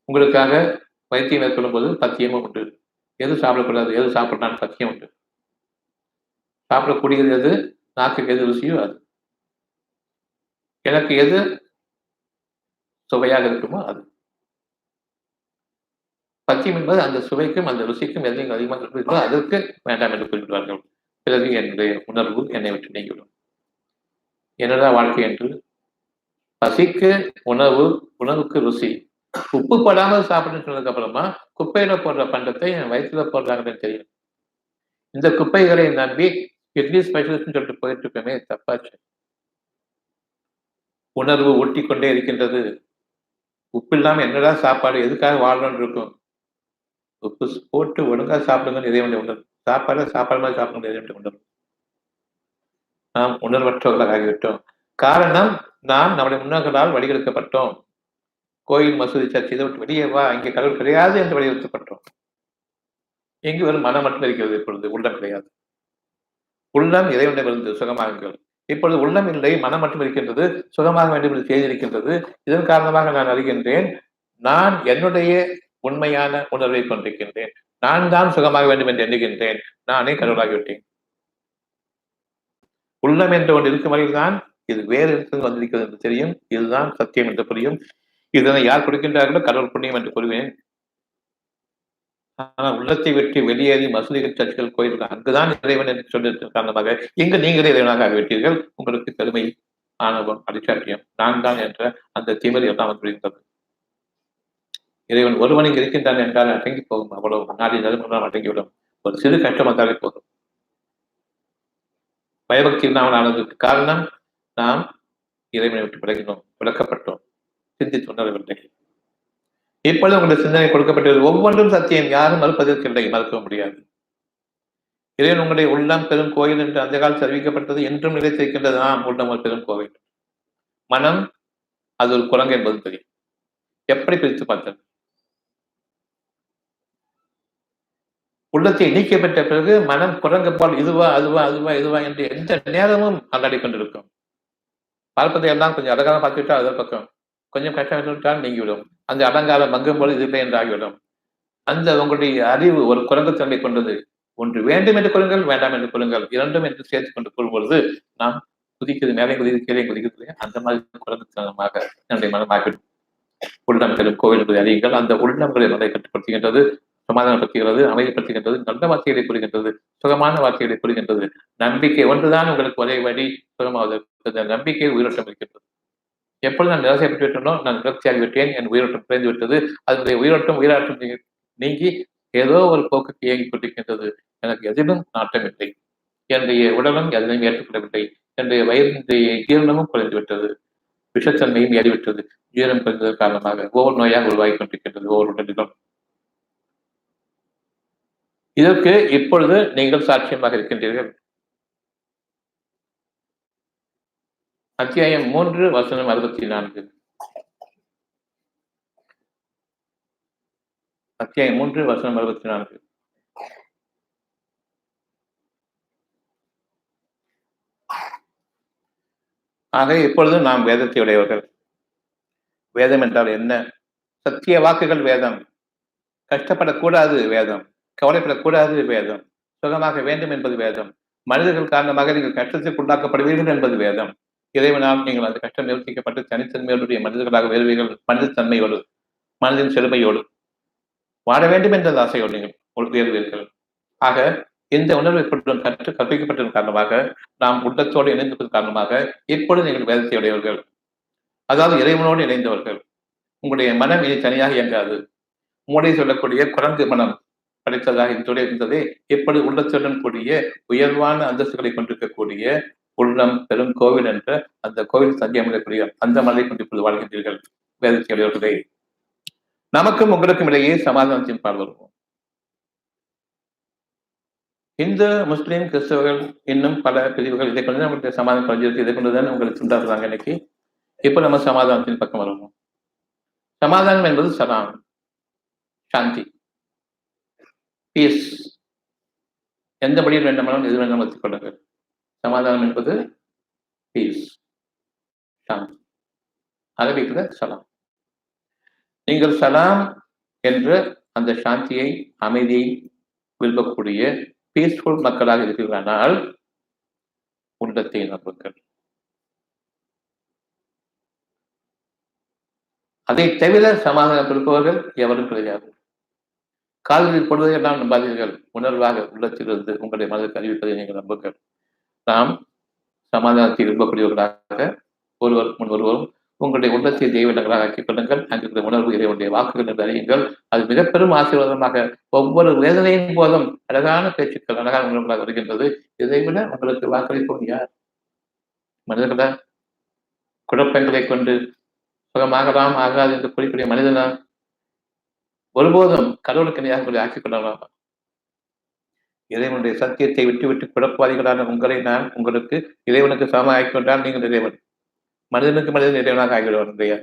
Speaker 1: உங்களுக்காக வைத்தியம் மேற்கொள்ளும் போது பத்தியமும் உண்டு. எது சாப்பிடக்கூடாது, எது சாப்பிடலாம் பத்தியம் உண்டு. சாப்பிடக்கூடியது எது, நாக்குக்கு எது ருசியோ அது. எனக்கு எது சுவையாக இருக்குமோ அது. பத்தியம் என்பது அந்த சுவைக்கும் அந்த ருசிக்கும் எதையும் அதிகமாக இருக்கிறதோ அதற்கு வேண்டாம் என்று கூறுகிறார்கள். பிறகு என்னுடைய உணர்வு என்னை விட்டு நீங்கிவிடும். என்னதான் வாழ்க்கை என்று பசிக்கு உணவு, உணவுக்கு ருசி. உப்பு போடாமல் சாப்பிட்டு சொன்னதுக்கு அப்புறமா குப்பையில போடுற பண்டத்தை என் வயிற்றுல போடுறாங்கன்னு தெரியும். இந்த குப்பைகளை நம்பி இட்லி ஸ்பெஷலிஸ்ட்னு சொல்லிட்டு போயிட்டு இருக்கோமே, தப்பாச்சு. உணர்வு ஊட்டிக்கொண்டே இருக்கின்றது. உப்பு இல்லாம என்னடா சாப்பாடு? எதுக்காக வாழணும்னு இருக்கும். உப்பு போட்டு ஒழுங்கா சாப்பிடுங்கன்னு இறைவனுடைய உணர்வு. சாப்பாட சாப்பாடு மாரி சாப்பிடணும் இறைவனுடைய உணர்வு. நாம் உணர்வற்றவர்களாக ஆகிவிட்டோம். காரணம், நாம் நம்முடைய முன்னோர்களால் வழிகெடுக்கப்பட்டோம். கோயில், மசூதி, சர்ச் இதை விட்டு வெளியே வா, இங்கே கடவுள் கிடையாது என்று வலியுறுத்தப்பட்டோம். இங்கு வெறும் மனம் மட்டும் இருக்கிறது இப்பொழுது, உள்ளம் கிடையாது. உள்ளம் இறைவனிடமிருந்து சுகமாகுங்கள். இப்பொழுது உள்ளம் இல்லை, மனம் மட்டும் இருக்கின்றது. சுகமாக வேண்டும் என்று செய்திருக்கின்றது. இதன் காரணமாக நான் அறிகின்றேன், நான் என்னுடைய உண்மையான உணர்வை கொண்டிருக்கின்றேன். நான் தான் சுகமாக வேண்டும் என்று எண்ணுகின்றேன். நானே கடவுளாகிவிட்டேன். உள்ளம் என்று ஒன்று இருக்கும் வரையில் தான் இது வேறு இடத்தில் வந்திருக்கிறது என்று தெரியும். இதுதான் சத்தியம் என்று புரியும். இதனை யார் கொடுக்கின்றார்களோ கடவுள் புண்ணியம் என்று கூறுவேன். ஆனால் உள்ளத்தை விட்டு வெளியேறி மசூதிகள், சர்ச்சுகள், கோயில்கள் அங்குதான் இறைவன் என்று சொல்லியிருக்க காரணமாக இங்கு நீங்களே இறைவனாக ஆகிவிட்டீர்கள். உங்களுக்கு பெருமை, ஆணவம், அடிச்சாட்டியம், நான் தான் என்ற அந்த திமிர் எல்லாம் வந்துவிடுகின்றது. இறைவன் ஒருவன் இங்கு இருக்கின்றான் என்றால் அடங்கி போகும். அவ்வளவு நாடி நெருங்கலாம் அடங்கிவிடும். ஒரு சிறு கஷ்டம் வந்தாலே போதும். பயபக்தி இல்லாமல் ஆனதற்கு காரணம், நாம் இறைவனை விட்டு விலகினோம், விளக்கப்பட்டோம், சிந்தித்து உணரவில்லை. இப்பொழுது உங்களுடைய சிந்தனை கொடுக்கப்பட்டது ஒவ்வொன்றும் சத்தியம், யாரும் மறுப்பதற்கில்லை, மறுக்க முடியாது. இறைவன் உங்களுடைய உள்ளம் பெரும் கோயில் என்று அந்த காலத்தில் அறிவிக்கப்பட்டது என்றும் நிலைத்திருக்கின்றது. உள்ளம் ஒரு பெரும் கோவில். மனம் அது ஒரு குரங்கு என்பது தெரியும். எப்படி பிரித்து பார்த்தது? உள்ளத்தை நீக்கப்பட்ட பிறகு மனம் குரங்கு போல் இதுவா அதுவா அதுவா இதுவா என்று எந்த நேரமும் அல்லாடி கொண்டிருக்கும். பார்ப்பதை எல்லாம் கொஞ்சம் அழகாக பார்த்துவிட்டால் அதன் பக்கம், கொஞ்சம் கஷ்டப்பட்டுவிட்டால் நீங்கிவிடும். அந்த அலங்காரம் மங்கும் போது இது இல்லை என்று ஆகிவிடும். அந்த உங்களுடைய அறிவு ஒரு குரங்குத்தன்மை கொண்டது. ஒன்று வேண்டும் என்று கொள்ளுங்கள், வேண்டாம் என்று கொள்ளுங்கள், இரண்டும் என்று சேர்த்துக் கொண்டு கொள்ளும்பொழுது நாம் குதிக்கிறது, மேலே குதிக்கிறது, கீழே குதிக்கிறது, அந்த மாதிரி குரங்குத்தனமாக என்னுடைய மனமாகிவிடும். உள்ளம் பெரும் கோவில் என்பதை அறியுங்கள். அந்த உள்ளங்களை மனதை கட்டுப்படுத்துகின்றது, சமாதானப்படுத்துகிறது, அமைதிப்படுத்துகின்றது, நல்ல வார்த்தைகளை கூறுகின்றது, சுகமான வார்த்தைகளை கூறுகின்றது. நம்பிக்கை ஒன்றுதான் உங்களுக்கு ஒரே வழி சுகமாவதற்கு. நம்பிக்கை உயிரோட்டம் இருக்கின்றது. எப்பொழுது நான் நிராசைப்பட்டு விட்டனோ, நான் விரக்தியாகிவிட்டேன், என் உயிரோட்டம் குறைந்து விட்டது, அதனுடைய உயிராட்டம் நீங்கி ஏதோ ஒரு போக்குக்கு இயங்கிக் கொண்டிருக்கின்றது. எனக்கு எதிலும் நாட்டம் இல்லை. என்னுடைய உடலும் எதனையும் ஏற்றுக்கொள்ளவில்லை. என்னுடைய வயிறினுடைய ஜீரணமும் குறைந்து விட்டது, விஷத்தன்மையும் ஏறிவிட்டது. ஜீரணம் குறைந்ததன் காரணமாக ஒவ்வொரு நோயாக உருவாகி கொண்டிருக்கின்றது ஒவ்வொரு உடலிலும். இதற்கு இப்பொழுது நீங்கள் சாட்சியமாக இருக்கின்றீர்கள். அத்தியாயம் 3 வசனம் 64. அத்தியாயம் 3 வசனம் 64. ஆக இப்பொழுது நாம் வேதத்தை உடையவர்கள். வேதம் என்றால் என்ன? சத்திய வாக்குகள் வேதம். கஷ்டப்படக்கூடாது வேதம். கவலைப்படக்கூடாது வேதம். சுகமாக வேண்டும் என்பது வேதம். மனிதர்கள் காரணமாக நீங்கள் கஷ்டத்திற்கு உள்ளாக்கப்படுவீர்கள் என்பது வேதம். இறைவனால் நீங்கள் அந்த கஷ்டம் நிவர்த்திக்கப்பட்டு தனித்தன்மையோடைய மனிதர்களாக வேறுவீர்கள். மனிதத்தன்மையோடு, மனதின் செழுமையோடு வாழ வேண்டும் என்ற ஆசையோடு நீங்கள் வேறுவீர்கள். ஆக இந்த உணர்வை கற்பிக்கப்பட்டதன் காரணமாக, நாம் உள்ளத்தோடு இணைந்ததன் காரணமாக இப்பொழுது நீங்கள் வேதத்தை உடையவர்கள், அதாவது இறைவனோடு இணைந்தவர்கள். உங்களுடைய மனம் இனி தனியாக இயங்காது. மூளை சொல்லக்கூடிய குரங்கு மனம் படைத்ததாக இன்றைய இருந்ததே, இப்பொழுது உள்ளத்துடன் கூடிய உயர்வான அந்தஸ்துகளை கொண்டிருக்கக்கூடிய உள்ளம் பெரும் கோவில் என்ற அந்த கோவில் தங்கி அமைக்கக்கூடிய அந்த மலை கொண்டு இப்பொழுது வாழ்கின்றீர்கள் வேதத்தை உடையவர்களே. நமக்கும் உங்களுக்கும் இடையே சமாதானத்தின் பால் வருவோம். இந்து, முஸ்லீம், கிறிஸ்தவர்கள் இன்னும் பல பிரிவுகள் இதை கொண்டு நம்மளுடைய சமாதானம் குறைஞ்சிருக்கு. இதை கொண்டுதான் உங்களுக்கு சுண்டாடுறாங்க இன்னைக்கு. இப்ப நம்ம சமாதானத்தின் பக்கம் வருவோம். சமாதானம் என்பது சலாம், சாந்தி, பீஸ். எந்த படியில் வேண்டுமானாலும் எது வேண்டாம் வைத்துக் கொள்ளுங்கள். சமாதானம் என்பது பீஸ், சாந்தி. அரபிக்கிற சலாம். நீங்கள் சலாம் என்ற அந்த சாந்தியை, அமைதியை விரும்பக்கூடிய பீஸ்ஃபுல் மக்களாக இருக்கிறானால் உள்ளத்தை நம்புங்கள். அதை தவிர சமாதானம் கொடுப்பவர்கள் எவரும் கிடையாது. காதலில் பொழுதையெல்லாம் நம்பாதீர்கள். உணர்வாக உள்ளத்திலிருந்து உங்களுடைய மனதிற்கு அறிவிப்பதை நீங்கள் நம்புங்கள். நாம் சமாதானத்தை விரும்பக்கூடியவர்களாக ஒருவர் முன் ஒருவரும் உங்களுடைய உள்ளத்தை தெய்வங்களாக ஆக்கிக் கொள்ளுங்கள். அங்கிருந்த உணர்வு இறைவனுடைய வாக்குகள் என்று அறியுங்கள். அது மிக பெரும் ஆசீர்வாதமாக ஒவ்வொரு வேதனையின் போதும் அழகான பேச்சுக்கள், அழகான உணர்வுகளாக வருகின்றது. இதைவிட உங்களுக்கு வாக்களிப்போம் யார்? மனிதர்களா? குழப்பங்களை கொண்டு சுகமாகலாம் ஆகாது என்று கூறக்கூடிய மனிதனா? ஒருபோதும் கடவுளுக்கு இணையாக உங்களை ஆக்கிக் கொள்ளலாம். இறைவனுடைய சத்தியத்தை விட்டுவிட்டு குழப்பவாதிகளான உங்களை நான் உங்களுக்கு இறைவனுக்கு சமமாக ஆக்கிக் கொண்டால் நீங்கள் இறைவன். மனிதனுக்கு மனிதன் இறைவனாக ஆகிவிடுவான் இல்லையா?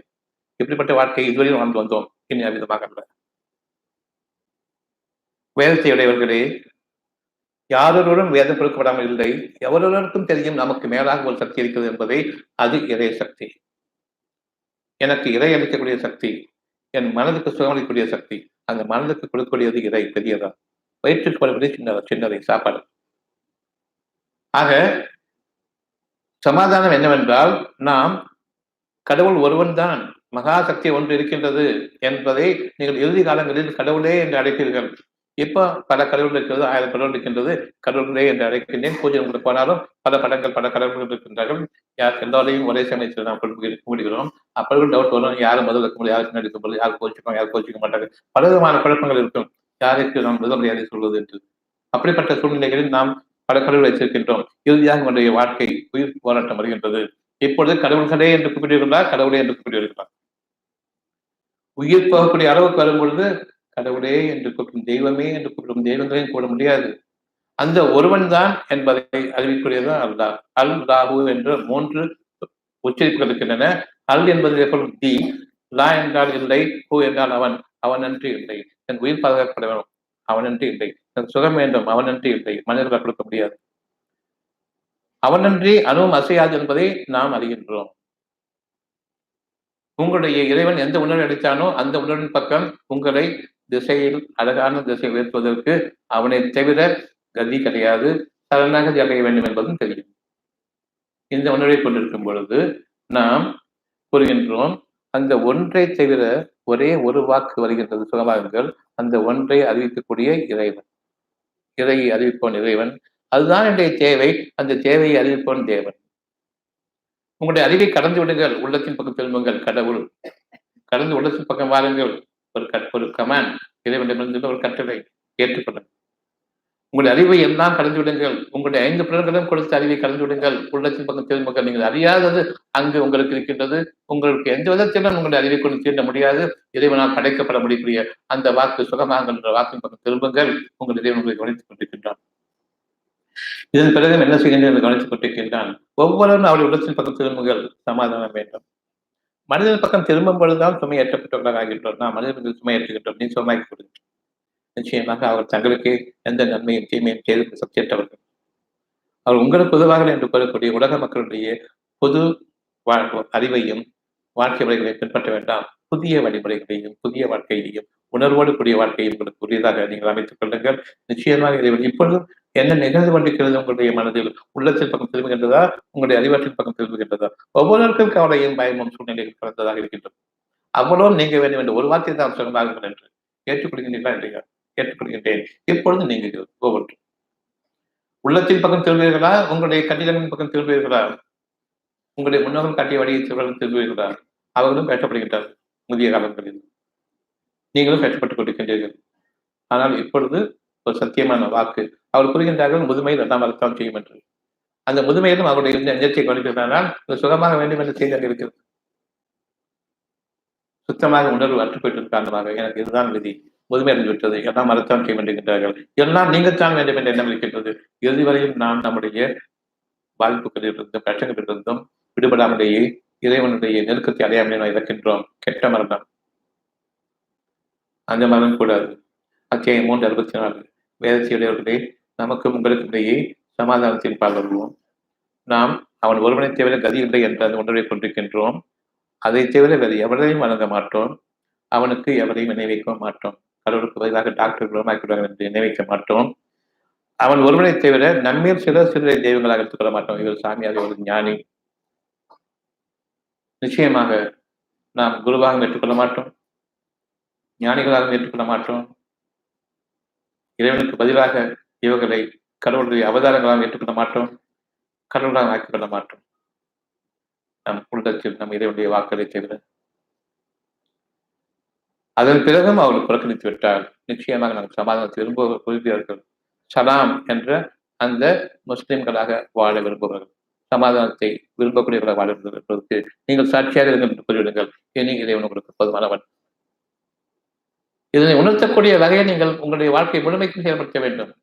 Speaker 1: இப்படிப்பட்ட வாழ்க்கையை இதுவரையும் வாழ்ந்து வந்தோம். இனி அவ்விதமாக அல்ல. வேதத்தை உடையவர்களே, யாரொருவரும் வேதம் கொடுக்கப்படாமல் இல்லை. எவரொருவருக்கும் தெரியும் நமக்கு மேலாக ஒரு சக்தி இருக்கிறது என்பதை. அது இறை சக்தி. எனக்கு இறை அளிக்கக்கூடிய சக்தி, என் மனதுக்கு சுகமளிக்கக்கூடிய சக்தி. அந்த மனதுக்கு கொடுக்கக்கூடியது இறை பெரியதா, வயிற்றுக்கு வருவதே சின்னதை சாப்பாடு. ஆக சமாதானம் என்னவென்றால், நாம் கடவுள் ஒருவன் தான், மகா சக்தி ஒன்று இருக்கின்றது என்பதை நீங்கள் இறுதி காலங்களில் கடவுளே என்று அழைப்பீர்கள். இப்போ பல கடவுள் இருக்கிறது, 1000 கடவுள் இருக்கின்றது. கடவுளே என்று அழைக்கின்றேன். பூஜை உங்களுக்கு போனாலும் பல படங்கள், பல கடவுள்கள் இருக்கின்றார்கள். யார் எல்லோரையும் ஒரே சமயத்தில் நாம் கூடுகிறோம். அப்பொழுது டவுட் வரும், யாரும் முதல் வைக்கும்போது, யாருக்கு பின்னாடி இருக்கும்போது, யார் கோச்சிப்பாங்க, யார் கோச்சிக்க மாட்டாங்க. பல விதமான குழப்பங்கள் இருக்கும். யாருக்கு நாம் முதல் மரியாதை சொல்வது என்று. அப்படிப்பட்ட சூழ்நிலைகளில் நாம் பல கடவுள் வைத்திருக்கின்றோம். இறுதியாக உங்களுடைய வாழ்க்கை உயிர் போராட்டம் வருகின்றது. இப்பொழுது கடவுள்களே என்று கூப்பிடுகிறார், கடவுளே என்று கூப்பிடுகிறார். உயிர் போகக்கூடிய அளவுக்கு வரும்பொழுது கடவுளே என்று கூப்பிடும், தெய்வமே என்று கூப்பிடும் தெய்வங்களையும் கூட முடியாது. அந்த ஒருவன் தான் என்பதை அறிவிக்கூடியதான் அல்லாஹ். அல் ராஹு என்ற 3 உச்சரிப்புகள் இருக்கின்றன. அல் என்பது எப்பொழுது தி, லா என்றால் இல்லை, ஹூ என்றால் அவன், அவனன்றி இல்லை. என் உயிர் பாதுகாக்கப்பட வேண்டும், அவனன்றி இல்லை. என் சுகம் வேண்டும், அவனன்றி இல்லை. மனிதர்கள் கொடுக்க முடியாது. அவனன்றி அணுவும் அசையாது என்பதை நாம் அறிகின்றோம். உங்களுடைய இறைவன் எந்த உணர்வை அளித்தானோ அந்த உணர்வின் பக்கம் உங்களை திசையில், அழகான திசையை உயர்த்துவதற்கு அவனை தவிர கதி கிடையாது. சரணாகதி அடைய வேண்டும் என்பதும் தெரியும். இந்த உணர்வை கொண்டிருக்கும் பொழுது நாம் கூறுகின்றோம், அந்த ஒன்றை தவிர ஒரே ஒரு வாக்கு வருகின்றது, சுகமாகுங்கள். அந்த ஒன்றை அறிவிக்கக்கூடிய இறைவன், இறையை அறிவிப்போன் இறைவன். அதுதான் என்னுடைய தேவை. அந்த தேவையை அறிவிப்போன் தேவன். உங்களுடைய அறிவை கடந்து விடுங்கள், உள்ளத்தின் பக்கம் திரும்புங்கள். கடவுள் கடந்து உள்ளத்தின் பக்கம் வாருங்கள். ஒரு கமாண்ட், இறைவனிடமிருந்து ஒரு கட்டளை ஏற்றுக்கொள்ளுங்கள். உங்களுடைய அறிவை எல்லாம் கடந்து விடுங்கள். உங்களுடைய 5 புலன்களும் கொடுத்த அறிவை கடந்து விடுங்கள். உள்ளத்தின் பக்கம் திரும்புங்கள். நீங்கள் அறியாதது அங்கு உங்களுக்கு இருக்கின்றது. உங்களுக்கு எந்த விதத்திலும் உங்களுடைய அறிவை கொண்டு தீண்ட முடியாது. இறைவனால் படைக்கப்பட முடியக்கூடிய அந்த வாக்கு சுகமாக என்ற வாக்கின் பக்கம் திரும்புங்கள். உங்கள் இறைவன் உங்களை கவனித்துக் கொண்டிருக்கின்றான். இதன் பிறகு என்ன செய்கின்றேன் என்று கவனித்துக் கொண்டிருக்கின்றான். ஒவ்வொருவரும் அவருடைய உள்ளத்தின் பக்கம் திரும்புங்கள். சமாதானம் வேண்டும். மனிதன் பக்கம் திரும்பும் பொழுதுதான் சுமை ஏற்றப்பட்டவர்களாக ஆகின்றோம். நாம் மனிதர்கள் சுமை ஏற்றுகின்றோம். நீ சுமையாக்கி கொடுக்கின்றோம். நிச்சயமாக அவர் தங்களுக்கு எந்த நன்மையும் தீமையும் செய்து சக்தியற்றவர்கள். அவர் உங்களுக்கு உதவாக என்று கூறக்கூடிய உலக மக்களுடைய பொது அறிவையும் வாழ்க்கை முறைகளையும் பின்பற்ற வேண்டாம். புதிய வழிமுறைகளையும் புதிய வாழ்க்கையையும் உணர்வோடு கூடிய வாழ்க்கையை உங்களுக்கு உரியதாக நீங்கள் அமைத்துக் கொள்ளுங்கள். நிச்சயமாக இறைவன் இப்பொழுதும் என்ன நிகழ்ந்து கொண்டிருக்கிறது உங்களுடைய மனதில்? உள்ளத்தின் பக்கம் திரும்புகின்றதா, உங்களுடைய அறிவாற்றின் பக்கம் திரும்புகின்றதா? ஒவ்வொருவருக்கும் கவலையும் பயமும் சூழ்நிலைகள் கலந்ததாக இருக்கின்றது. அவ்வளவு நீங்க வேண்டும் என்று ஒரு வார்த்தை தான் சொன்னார்கள் என்று ஏற்றுக்கொள்கின்றீர்களா இல்லையா? ஏற்றுக்கொள்கின்றேன். இப்பொழுது நீங்க ஒவ்வொன்றும் உள்ளத்தின் பக்கம் திரும்புவீர்களா, உங்களுடைய கட்டிடங்களின் பக்கம் திரும்புவீர்களா, உங்களுடைய முன்னோர்கள் காட்டிய வழியை திரும்புவீர்களா? அவர்களும் கஷ்டப்படுகின்றார்கள் முதிய காலங்களில், நீங்களும் கஷ்டப்பட்டுக் கொண்டிருக்கின்றீர்கள். ஆனால் இப்பொழுது ஒரு சத்தியமான வாக்கு அவர் கூறுகின்றார்கள், முதுமையில் எல்லாம் வரத்தான் செய்யும் என்று. அந்த முதுமையிலும் அவருடைய நெஞ்சத்தை கவனிக்கிறானால் சுகமாக வேண்டும் என்று செய்தி இருக்கிறது. சுத்தமாக உணர்வு அற்றுப்போயிட்டு காரணமாக எனக்கு இதுதான் விதி, முதுமை அடைந்து விட்டது, எல்லாம் மறத்தான் செய்ய வேண்டுகின்றார்கள். எல்லாம் நீங்கத்தான் வேண்டும் என்ற எண்ணம் இருக்கின்றது. இறுதி வரையில் நாம் நம்முடைய பாதிப்புகளிலிருந்தும் கஷ்டங்களிலிருந்தும் விடுபடாமலேயே இறைவனுடைய நெருக்கத்தை அடையாமலே நாம் இறக்கின்றோம். கெட்ட மரணம், அந்த மரணம் கூடாது. அத்தியாயம் 3:64 வேதத்தையுடையவர்களே, நமக்கும் உங்களுக்கு இடையே சமாதானத்தின் பால் வருவோம். நாம் அவன் ஒருவனை தவிர கதி இல்லை என்ற அந்த உணர்வை கொண்டிருக்கின்றோம். அதை தவிர வேறு எவரையும் வழங்க மாட்டோம். அவனுக்கு எவரையும் நினைவைக்க மாட்டோம். கடவுளுக்கு பதிலாக டாக்டர் குணமாக்கிவிடுவார்கள் என்று நினைவைக்க மாட்டோம். அவன் ஒருவனை தவிர நம்மேல் சிலரை தெய்வங்களாக எடுத்துக்கொள்ள மாட்டோம். இவர் சாமியாக, இவர் ஞானி. நிச்சயமாக நாம் குருவாக ஏற்றுக்கொள்ள மாட்டோம், ஞானிகளாக ஏற்றுக்கொள்ள மாட்டோம். இறைவனுக்கு பதிலாக இவர்களை கடவுளுடைய அவதாரங்களாக ஏற்றுக்கொள்ள மாட்டோம், கடவுளாக ஆக்கிக்கொள்ள மாட்டோம். நம் உள்ளத்தில் நம் இறைவனுடைய வாக்களை தவிர. அதன் பிறகும் அவர்கள் புறக்கணித்து விட்டால் நிச்சயமாக நாம் சமாதானத்தை விரும்புகிறார்கள். சலாம் என்ற அந்த முஸ்லிம்களாக வாழ விரும்புகிறார்கள், சமாதானத்தை விரும்பக்கூடியவர்களாக வாழ விரும்புவதற்கு நீங்கள் சாட்சியாக இருங்கள் என்று கூறிவிடுங்கள். இனி இறைவன் உங்களுக்கு போதுமானவன். இதனை உணர்த்தக்கூடிய வகையை நீங்கள் உங்களுடைய வாழ்க்கை முழுமைக்கும் செயல்படுத்த வேண்டும்.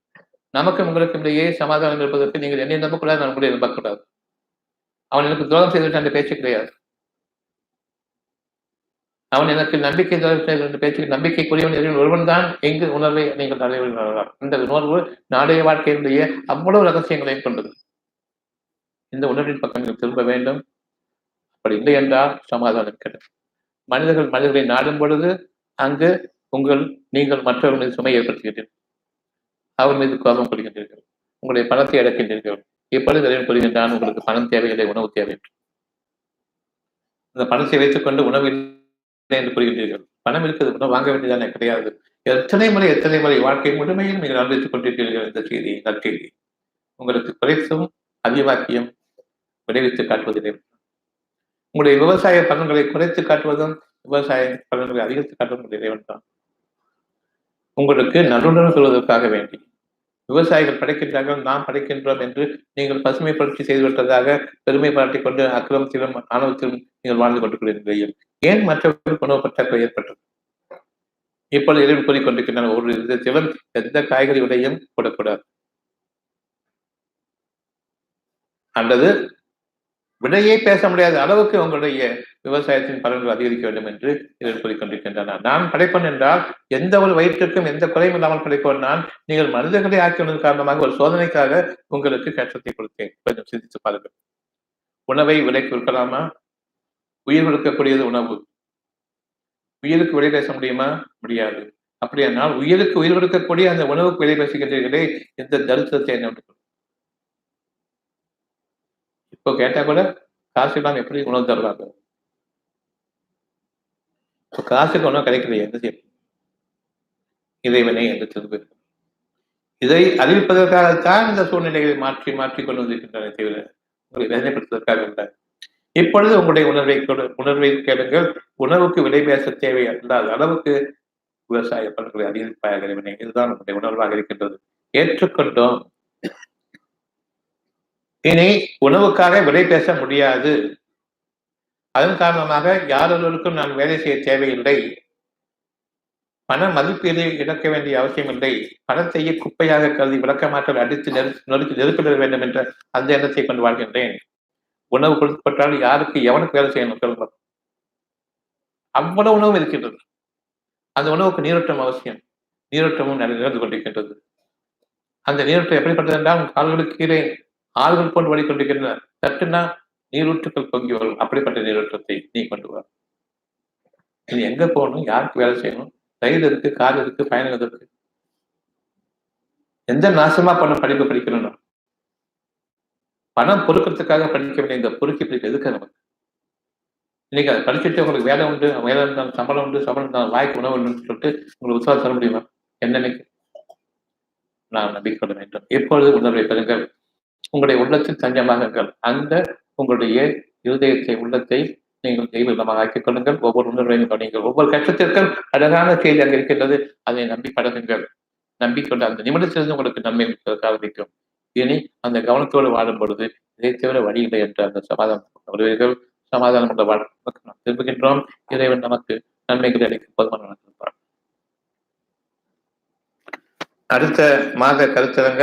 Speaker 1: நமக்கும் உங்களுக்கும் இடையே சமாதானம் இருப்பதற்கு நீங்கள் என்னை நம்பக்கூடாது, நான் கூட எதிர்பார்க்கக்கூடாது. அவன் எனக்கு துரோகம் செய்துவிட்டு அந்த பேச்சு கிடையாது. அவன் எனக்கு நம்பிக்கை என்ற பேச்சுக்கு நம்பிக்கைக்குரியவன் ஒருவன் தான் எங்கு உணர்வை நீங்கள் தலைவர்களாக. இந்த உணர்வு நாளைய வாழ்க்கையினுடைய அவ்வளவு ரகசியங்களையும் கொண்டது. இந்த உணர்வின் பக்கம் நீங்கள் திரும்ப வேண்டும். அப்படி இல்லை என்றால் சமாதானம் கிடைக்கும். மனிதர்களை நாடும் பொழுது அங்கு நீங்கள் மற்றவர்கள் மீது சுமை ஏற்படுத்துகிறீர்கள், அவர் மீது கோபம் கொள்கின்றீர்கள், உங்களுடைய பணத்தை அடக்கின்றீர்கள். எப்பொழுது இறைவன் கொள்கின்றான், உங்களுக்கு பணம் தேவையில்லை, உணவு தேவை. அந்த பணத்தை வைத்துக் கொண்டு உணவு என்று கூறுகின்றீர்கள். பணம் இருக்கிறது, உணவு வாங்க வேண்டியதானே? கிடையாது. எத்தனை முறை வாழ்க்கை முழுமையும் நீங்கள் அனுபவித்துக் கொண்டிருக்கிறீர்கள். இந்த செய்தி நற்செய்தி உங்களுக்கு குறைத்தும் அதிகமாக்கியும் விளைவித்து காட்டுவதில்லை. உங்களுடைய விவசாய பலன்களை குறைத்து காட்டுவதும் விவசாய பலன்களை அதிகரித்து காட்டுவதும் இறைவன் தான். உங்களுக்கு நல்லுணர்வு சொல்வதற்காக வேண்டி விவசாயிகள் படைக்கின்றார்கள், நாம் படைக்கின்றோம் என்று நீங்கள் பசுமை புரட்சி செய்துவிட்டதாக பெருமை பாராட்டிக் கொண்டு அக்கிரமத்திலும் ஆணவத்திலும் நீங்கள் வாழ்ந்து கொண்டிருக்கிறீர்கள். ஏன் மற்றவர்களுக்கு உணவு பற்றாக்குறை ஏற்பட்டது? இப்பொழுது இறைவன் கூறிக்கொண்டிருக்கின்றன, ஒரு விதத்திலும் எந்த காய்கறி விலையும் போடக்கூடாது, அல்லது விலையை பேச முடியாத அளவுக்கு உங்களுடைய விவசாயத்தின் பலன்கள் அதிகரிக்க வேண்டும் என்று இதில் கூறிக்கொண்டிருக்கின்றன. நான் படைப்பன் என்றால் எந்த ஒரு வயிற்றுக்கும் எந்த குறையும் இல்லாமல் படைப்பவன் நான். நீங்கள் மனிதர்களை ஆக்கியதன் காரணமாக ஒரு சோதனைக்காக உங்களுக்கு கஷ்டத்தை கொடுத்தேன். கொஞ்சம் சிந்தித்து பாருங்கள். உணவை விலைக்கு விற்கலாமா? உயிர் கொடுக்கக்கூடியது உணவு. உயிருக்கு விலை பேச முடியுமா? முடியாது. அப்படியானால் உயிருக்கு உயிர் கொடுக்கக்கூடிய அந்த உணவுக்கு விலை பேசுகின்றீர்களே, இந்த தரித்திரத்தை என்ன? இப்போ கேட்டா கூட காசு இல்லாம எப்படி உணவு தருவாங்க? காசுக்கு உணவு கிடைக்கலையே, என்ன செய்யும்? இறைவனை என்று திரும்ப இதை அறிவிப்பதற்காகத்தான் இந்த சூழ்நிலைகளை மாற்றிக் கொண்டு வந்திருக்கின்றன தவிர உங்களை வேதனைப்படுத்துவதற்காக இல்லை. இப்பொழுது உங்களுடைய உணர்வை கேளுங்கள். உணவுக்கு விலை பேச தேவை அல்லாத அளவுக்கு விவசாய பலன்களை அதிகரிப்பாக இறைவனை, இதுதான் உங்களுடைய உணர்வாக இருக்கின்றது. ஏற்றுக்கொண்டோம். இனி உணவுக்காக விலை பேச முடியாது. அதன் காரணமாக யாரொருவருக்கும் நான் வேலை செய்ய தேவையில்லை, பண மதிப்பீடு இழக்க வேண்டிய அவசியம் இல்லை, பணத்தையே குப்பையாக கருதி விளக்கமாற்றல் அடித்து நொறுக்கி நெருப்பிட வேண்டும் என்ற அந்த எண்ணத்தை கொண்டு வாழ்கின்றேன். உணவு கொடுக்கப்பட்டால் யாருக்கு எவனுக்கு வேலை செய்யணும் சொல்லுங்கள்? அவ்வளவு உணவும் இருக்கின்றது. அந்த உணவுக்கு நீரோட்டம் அவசியம். நீரோட்டமும் நடந்து கொண்டிருக்கின்றது. அந்த நீரோட்டம் எப்படிப்பட்டது என்றால் கால்களுக்கு கீழே ஆறுகள் போன்று வழிகொண்டிருக்கின்றன. தட்டுனா நீரூற்றுக்கள் பொங்கி வரும். அப்படிப்பட்ட நீரோட்டத்தை நீ கொண்டு வர. நீ எங்க போகணும்? யாருக்கு வேலை செய்யணும்? ரயில் இருக்கு, கார் இருக்கு, பயணம் இருக்கு. எந்த நாசமா பண்ண படிப்பு படிக்கணும்? பணம் பொறுக்கிறதுக்காக படிக்க வேண்டிய இந்த பொறுக்கி படிக்க எதுக்கு நமக்கு? இன்னைக்கு அதை படிச்சுட்டு உங்களுக்கு வேலை உண்டு, வேலை இருந்தாலும் சம்பளம் உண்டு, சம்பளம் இருந்தாலும் வாய்க்கு உணவு உண்டுன்னு சொல்லிட்டு உங்களுக்கு உற்சாகம் தர முடியுமா? என்னன்னைக்கு நான் நம்பிக்கொள்ள வேண்டும். எப்பொழுது உணர்வை பெறுங்கள். உங்களுடைய உள்ளத்தில் தஞ்சமாகுங்கள். அந்த உங்களுடைய இருதயத்தை, உள்ளத்தை நீங்கள் தெய்வமாக ஆக்கிக் கொள்ளுங்கள். ஒவ்வொரு உணர்வையும் கவனிங்கள். ஒவ்வொரு கஷ்டத்திற்கும் அழகான செய்தி அங்கே இருக்கின்றது. அதை நம்பி பழகுங்கள். நம்பிக்கொண்டு அந்த நிமிடத்திலிருந்து உங்களுக்கு நன்மை ஆரம்பிக்கும். இனி அந்த கவனத்தோடு வாழும் பொழுது இதை தவிர வழி இல்லை என்ற அந்த சமாதானம் வருவீர்கள். சமாதானம் உள்ள வாழ்க்கை நாம் திரும்புகின்றோம். இறைவன் நமக்கு நன்மைகளை அளிக்க போதுமான. அடுத்த மாத கருத்தரங்கம்